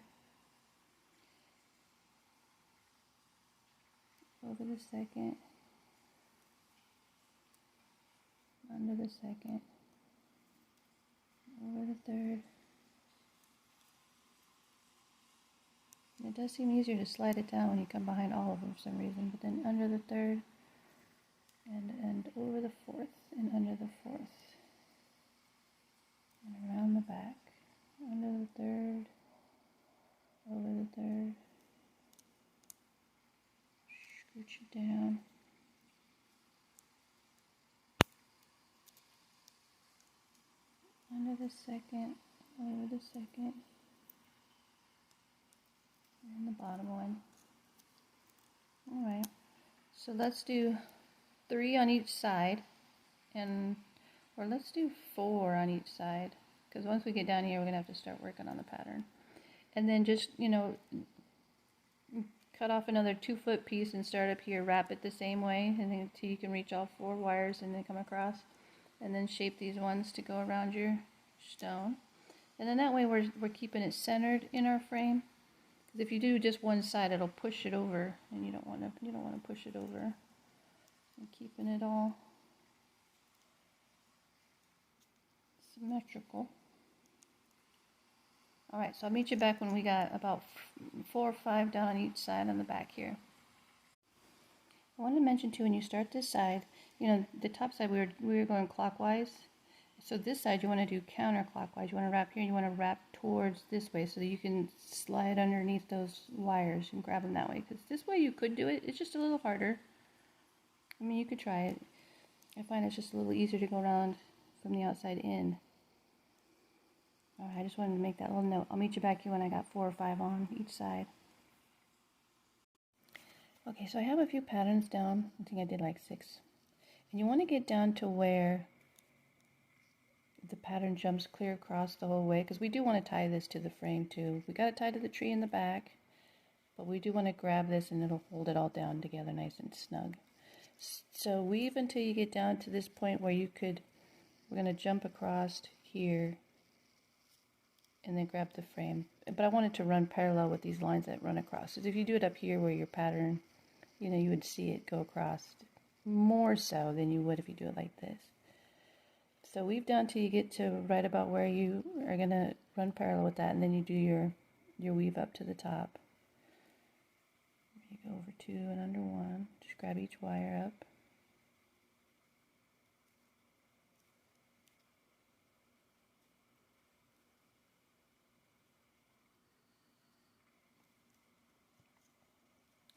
Over the second. Under the second. Over the third. And it does seem easier to slide it down when you come behind all of them for some reason, but then under the third, and over the fourth, and under the fourth, and around the back, under the third, over the third, scooch it down. Under the second, over the second, and the bottom one. Alright, so let's do 3 on each side, or let's do 4 on each side, because once we get down here we're going to have to start working on the pattern. And then just, you know, cut off another 2-foot piece and start up here, wrap it the same way, and then until you can reach all 4 wires and then come across. And then shape these ones to go around your stone. And then that way we're keeping it centered in our frame. Because if you do just one side, it'll push it over, and you don't want to push it over. And keeping it all symmetrical. All right, so I'll meet you back when we got about 4 or 5 down on each side on the back here. I wanted to mention too, when you start this side, you know, the top side we were going clockwise. So this side you want to do counterclockwise. You want to wrap here, you want to wrap towards this way so that you can slide underneath those wires and grab them that way. Because this way you could do it, it's just a little harder. I mean, you could try it. I find it's just a little easier to go around from the outside in. Alright, I just wanted to make that little note. I'll meet you back here when I got 4 or 5 on each side. Okay, so I have a few patterns down. I think I did like 6. And you want to get down to where the pattern jumps clear across the whole way, because we do want to tie this to the frame too. We got it tied to the tree in the back, but we do want to grab this and it'll hold it all down together nice and snug. So weave until you get down to this point where we're going to jump across here and then grab the frame. But I want it to run parallel with these lines that run across. So if you do it up here where your pattern, you know, you would see it go across more so than you would if you do it like this. So weave down till you get to right about where you are going to run parallel with that, and then you do your weave up to the top. You go over 2 and under 1. Just grab each wire up.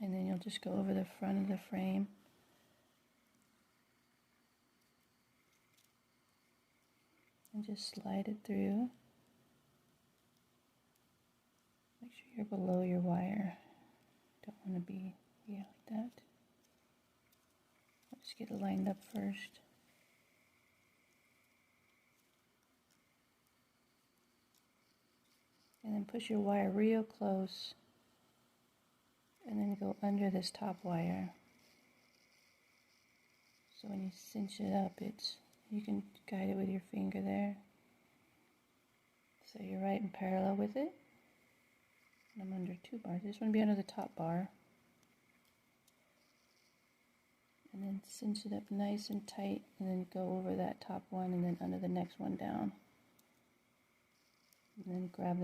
And then you'll just go over the front of the frame. And just slide it through. Make sure you're below your wire. Don't want to be, yeah, like that. Let's get it lined up first. And then push your wire real close. And then go under this top wire. So when you cinch it up, you can guide it with your finger there. So you're right in parallel with it. And I'm under 2 bars. I just want to be under the top bar. And then cinch it up nice and tight, and then go over that top one, and then under the next one down. And then grab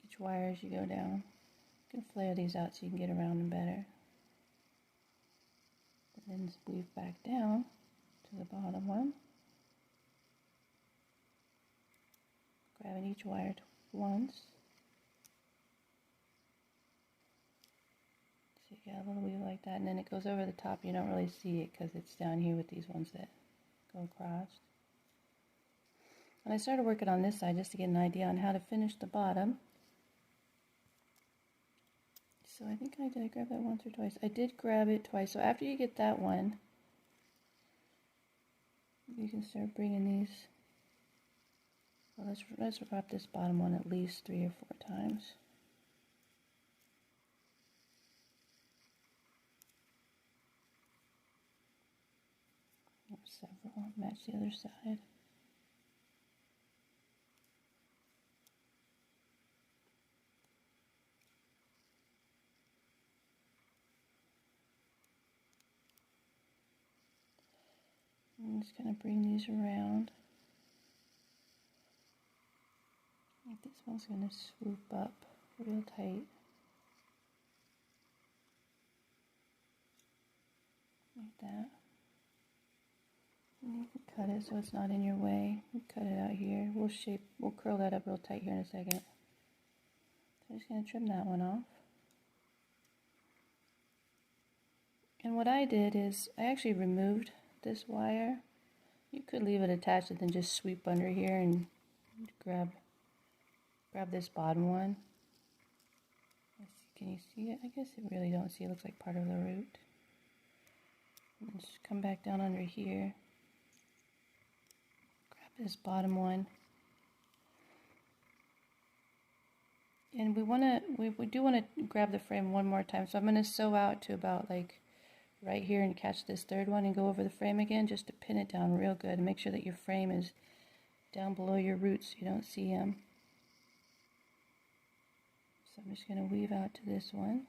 each wire as you go down. You can flare these out so you can get around them better. And then weave back down to the bottom one. Grabbing each wire once. So you got a little weave like that, and then it goes over the top. You don't really see it because it's down here with these ones that go across. And I started working on this side just to get an idea on how to finish the bottom. So I think did I grab that once or twice? I did grab it twice. So after you get that one, you can start bringing these. Well, let's wrap this bottom one at least 3 or 4 times. Or several. Match the other side. I'm just going to bring these around. I think this one's going to swoop up real tight. Like that. And you can cut it so it's not in your way. We'll cut it out here. We'll curl that up real tight here in a second. So I'm just going to trim that one off. And what I did is I actually removed this wire. You could leave it attached and then just sweep under here and grab this bottom one. Can you see it? I guess you really don't see it. It looks like part of the root. And just come back down under here. Grab this bottom one. And we do want to grab the frame one more time. So I'm going to sew out to about like right here and catch this third one and go over the frame again just to pin it down real good and make sure that your frame is down below your roots so you don't see them. So I'm just going to weave out to this one.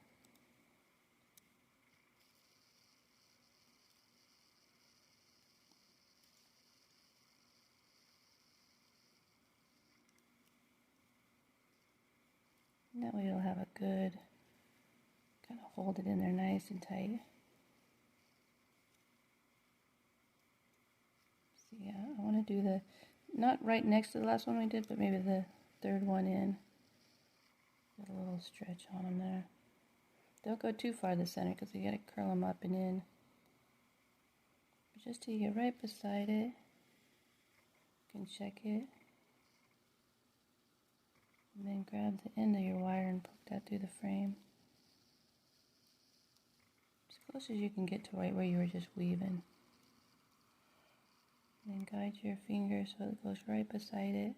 And that way it'll have a good, kind of hold it in there nice and tight. So yeah, I want to do not right next to the last one we did, but maybe the third one in. Get a little stretch on them there. Don't go too far to the center because you got to curl them up and in. But just till you get right beside it, you can check it. And then grab the end of your wire and poke that through the frame. As close as you can get to right where you were just weaving. And then guide your finger so it goes right beside it.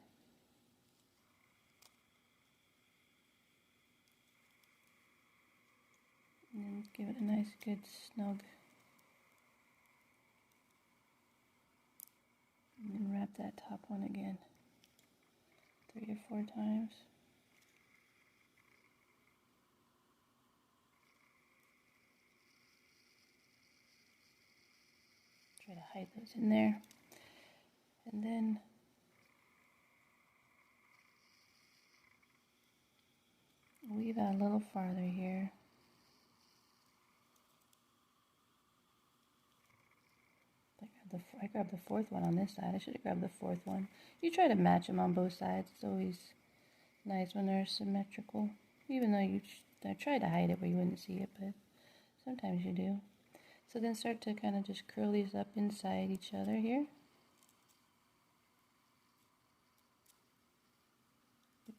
And then give it a nice good snug. And then wrap that top one again 3 or 4 times. Try to hide those in there. And then weave out a little farther here. I grabbed the 4th one on this side. I should have grabbed the 4th one. You try to match them on both sides. It's always nice when they're symmetrical. Even though I tried to hide it where you wouldn't see it, but sometimes you do. So then start to kind of just curl these up inside each other here.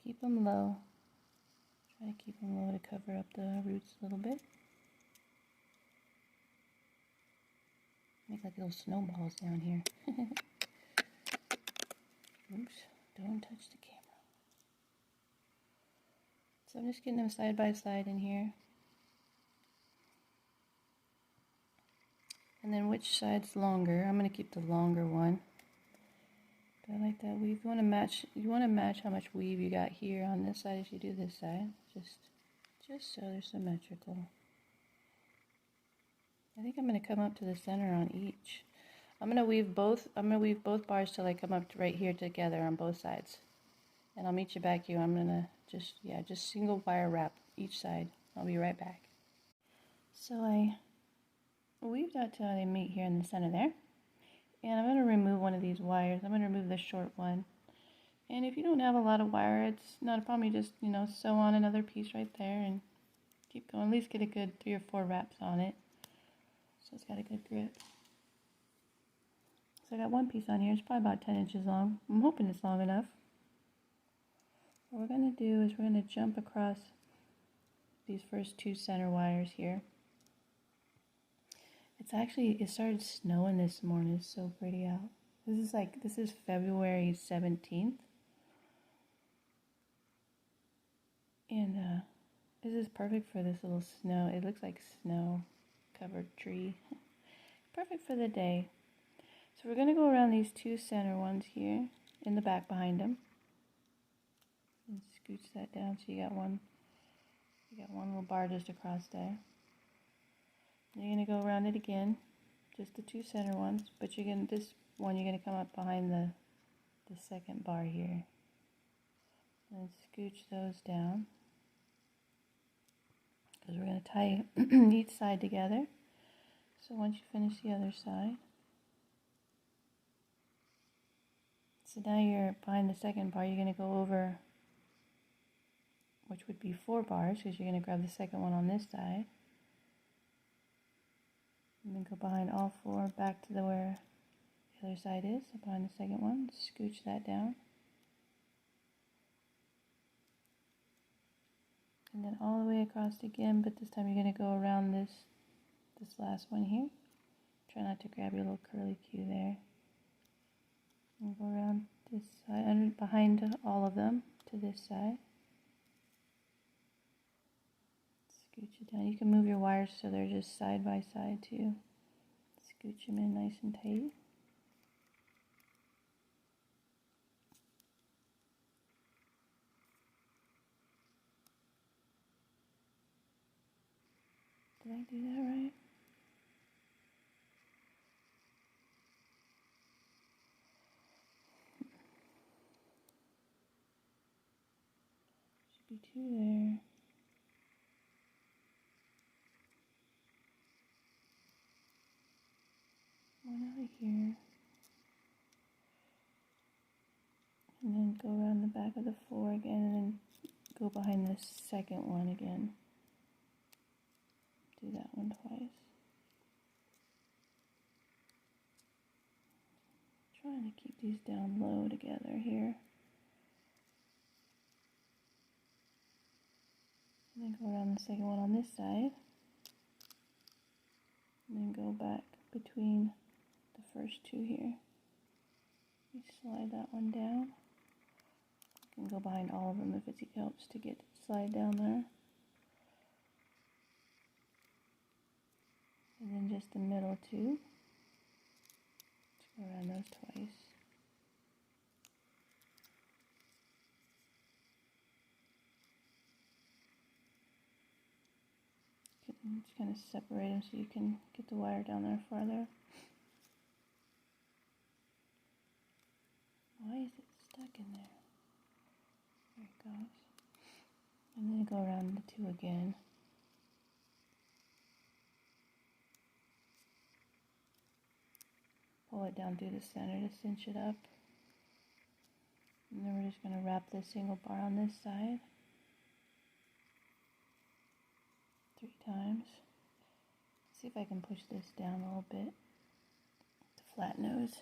keep them low. Try to keep them low to cover up the roots a little bit. Make like little snowballs down here. Oops, don't touch the camera. So I'm just getting them side by side in here. And then which side's longer? I'm going to keep the longer one. But I like that weave. You want to match how much weave you got here on this side as you do this side. Just so they're symmetrical. I think I'm going to come up to the center on each. I'm going to weave both bars till I come up to right here together on both sides. And I'll meet you back here. I'm going to just single wire wrap each side. I'll be right back. So I weaved out till I meet here in the center there. And I'm going to remove one of these wires. I'm going to remove the short one. And if you don't have a lot of wire, it's not a problem. You just, sew on another piece right there and keep going. At least get a good 3 or 4 wraps on it. So it's got a good grip. So I got one piece on here. It's probably about 10 inches long. I'm hoping it's long enough. What we're going to do is we're going to jump across these first 2 center wires here. It started snowing this morning. It's so pretty out. This is February 17th. And this is perfect for this little snow. It looks like snow covered tree. Perfect for the day. So we're going to go around these 2 center ones here in the back behind them. And scooch that down so you got one little bar just across there. You're going to go around it again, just the 2 center ones, but you're going to come up behind the second bar here. And scooch those down, because we're going to tie each side together. So once you finish the other side, so now you're behind the second bar, you're going to go over, which would be 4 bars, because you're going to grab the second one on this side. And then go behind all 4 back to where the other side is, so behind the second one. Scooch that down. And then all the way across again, but this time you're going to go around this last one here. Try not to grab your little curly cue there. And go around this side, behind all of them to this side. Scooch it down. You can move your wires so they're just side by side too. Scooch them in nice and tight. Did I do that right? Should be 2 there. One over here. And then go around the back of the 4 again, and then go behind the second one again. Do that one twice. Trying to keep these down low together here. And then go around the second one on this side. And then go back between the first 2 here. You slide that one down. You can go behind all of them if it helps to slide down there. And then just the middle 2. Just go around those twice. Just kind of separate them so you can get the wire down there farther. Why is it stuck in there? There it goes. And then go around the 2 again. Pull it down through the center to cinch it up. And then we're just going to wrap this single bar on this side 3 times. See if I can push this down a little bit. The flat nose.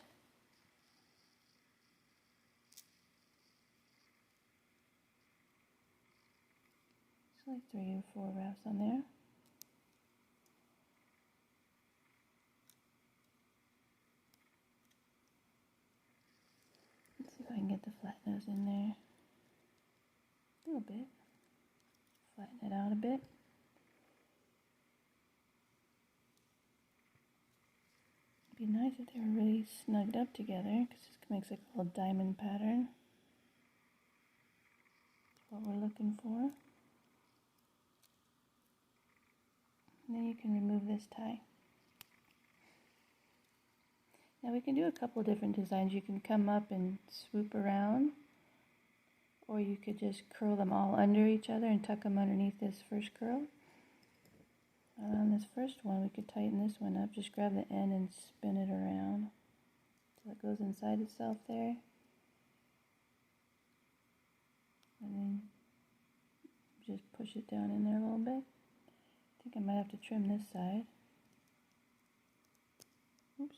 like 3 or 4 wraps on there. Let's see if I can get the flat nose in there a little bit. Flatten it out a bit. It'd be nice if they were really snugged up together, because this makes like a little diamond pattern. That's what we're looking for. And then you can remove this tie. Now we can do a couple different designs. You can come up and swoop around, or you could just curl them all under each other and tuck them underneath this first curl. On this first one, we could tighten this one up. Just grab the end and spin it around so it goes inside itself there. And then just push it down in there a little bit. I think I might have to trim this side. Oops.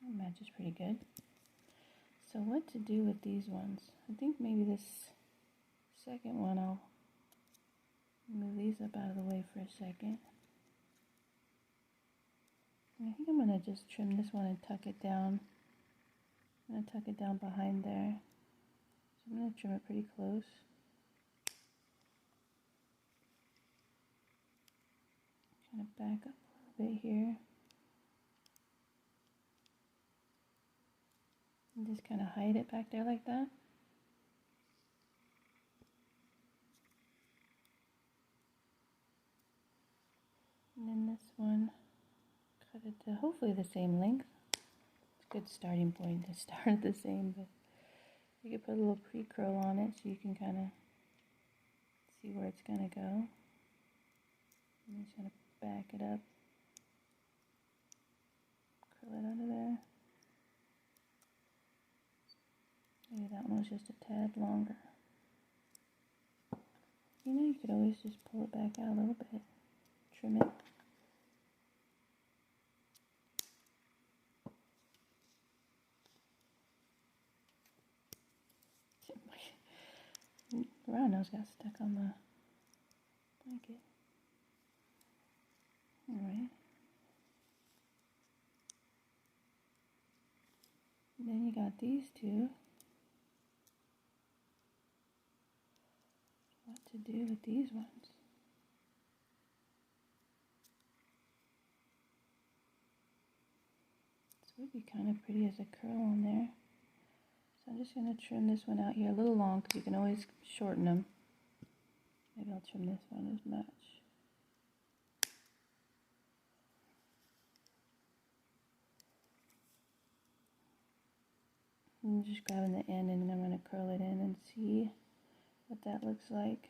That matches pretty good. So what to do with these ones? I think maybe this second one, I'll move these up out of the way for a second. And I think I'm going to just trim this one and tuck it down. I'm going to tuck it down behind there. So I'm going to trim it pretty close. Kind of back up a little bit here. And just kind of hide it back there like that. And then this one, cut it to hopefully the same length. It's a good starting point to start at the same, but you could put a little pre-curl on it so you can kind of see where it's going to go. I'm just going to back it up, curl it out of there. Maybe that one was just a tad longer. You know, you could always just pull it back out a little bit, trim it. The round nose got stuck on the blanket. Alright. Then you got these two. What to do with these ones? This would be kind of pretty as a curl on there. So I'm just going to trim this one out here a little long, because you can always shorten them. Maybe I'll trim this one as much. I'm just grabbing the end and I'm going to curl it in and see what that looks like.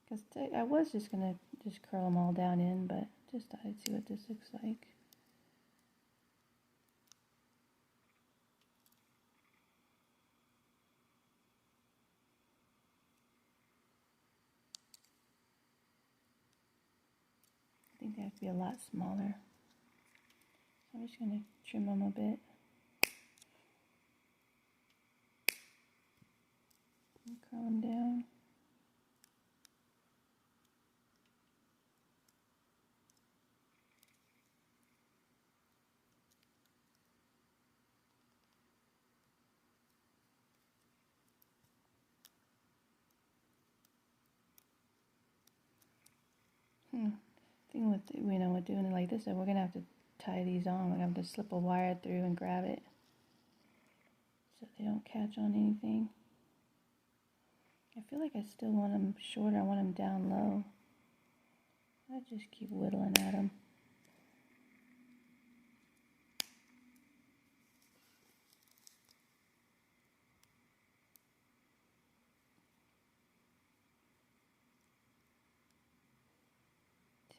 Because I was just going to just curl them all down in, but just thought I'd see what this looks like. I think they have to be a lot smaller. So I'm just going to trim them a bit. And curl them down. Thing with with doing it like this, we're gonna have to tie these on. We're gonna have to slip a wire through and grab it so they don't catch on anything. I feel like I still want them shorter. I want them down low. I just keep whittling at them.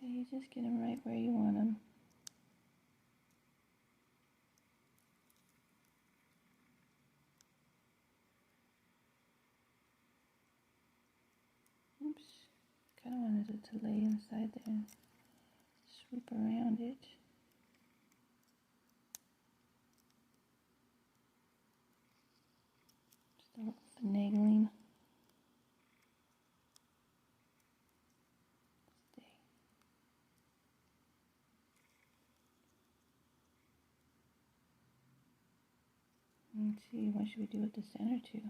So you just get them right where you want them. Oops, kind of wanted it to lay inside there and swoop around it. finagling. Let's see, what should we do with the center two?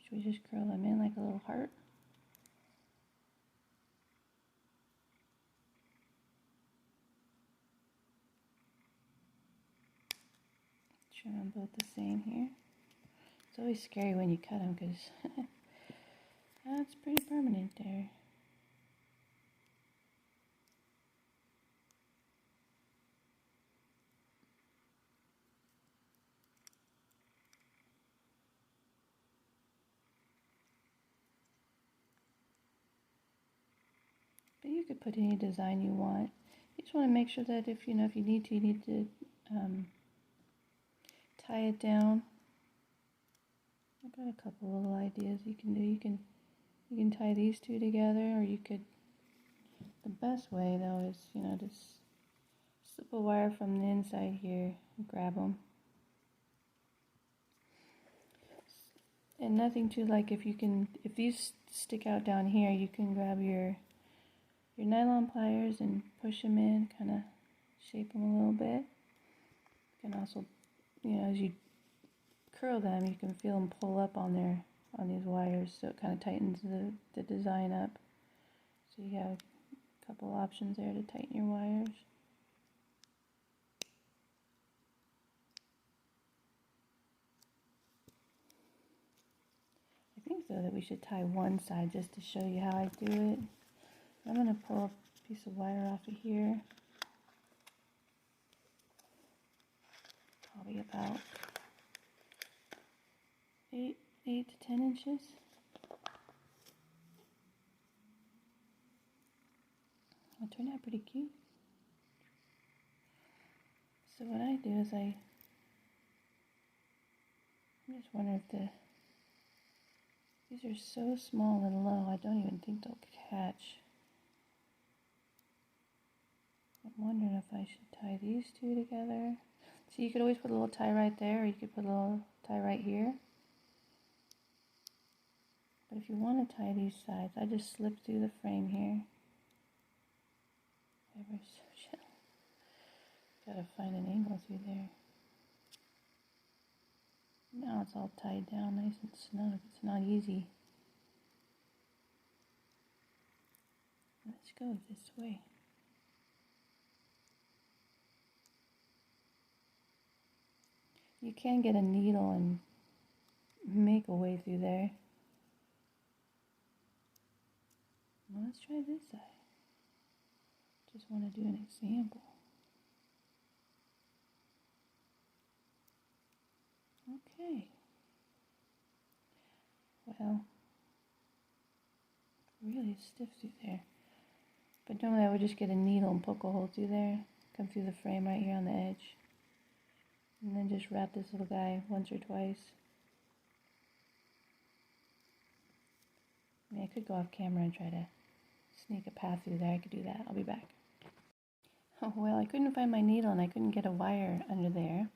Should we just curl them in like a little heart? Trim them both the same here. It's always scary when you cut them because that's pretty permanent there. But you could put any design you want. You just want to make sure that if you need to tie it down. I've got a couple little ideas you can do. You can tie these two together, or you could. The best way though is just slip a wire from the inside here and grab them. And nothing too if these stick out down here, you can grab your nylon pliers and push them in, kind of shape them a little bit. You can also, as you curl them, you can feel them pull up on these wires, so it kind of tightens the design up. So you have a couple options there to tighten your wires. I think though that we should tie one side just to show you how I do it. I'm going to pull a piece of wire off of here, probably about 8 to 10 inches. It turned out pretty cute. So what I do is I just wonder if these are so small and low, I don't even think they'll catch. I'm wondering if I should tie these two together. So you could always put a little tie right there, or you could put a little tie right here. But if you want to tie these sides, I just slip through the frame here. Ever so gentle. Gotta find an angle through there. Now it's all tied down nice and snug. It's not easy. Let's go this way. You can get a needle and make a way through there. Well, let's try this side. Just want to do an example. Okay. Well, really stiff through there. But normally I would just get a needle and poke a hole through there, come through the frame right here on the edge. And then just wrap this little guy once or twice. I mean, I could go off camera and try to sneak a path through there. I could do that. I'll be back. Oh, well, I couldn't find my needle and I couldn't get a wire under there.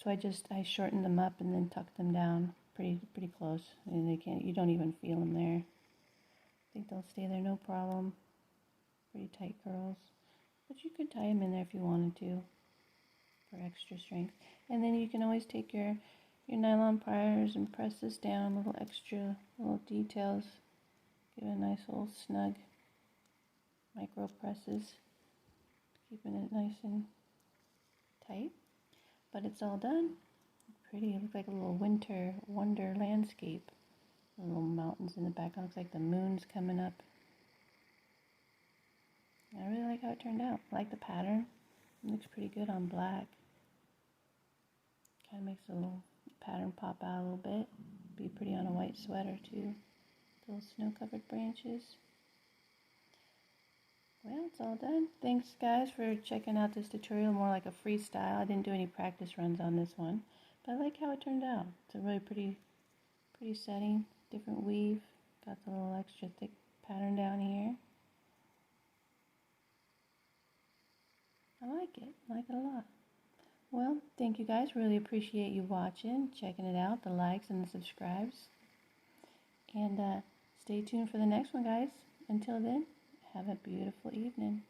So I shortened them up and then tucked them down pretty close. And you don't even feel them there. I think they'll stay there no problem. Pretty tight curls. But you could tie them in there if you wanted to for extra strength. And then you can always take your nylon pliers and press this down, little details. Give it a nice little snug micro presses, keeping it nice and tight. But it's all done. Pretty. It looks like a little winter wonder landscape. Little mountains in the background. Looks like the moon's coming up. I really like how it turned out. I like the pattern. It looks pretty good on black. Kind of makes the little pattern pop out a little bit. Be pretty on a white sweater too. Little snow-covered branches. Well, it's all done. Thanks guys for checking out this tutorial, more like a freestyle. I didn't do any practice runs on this one, but I like how it turned out. It's a really pretty setting, different weave. Got the little extra thick pattern down here. I like it a lot. Well, thank you guys. Really appreciate you watching, checking it out, the likes and the subscribes. And stay tuned for the next one, guys. Until then, have a beautiful evening.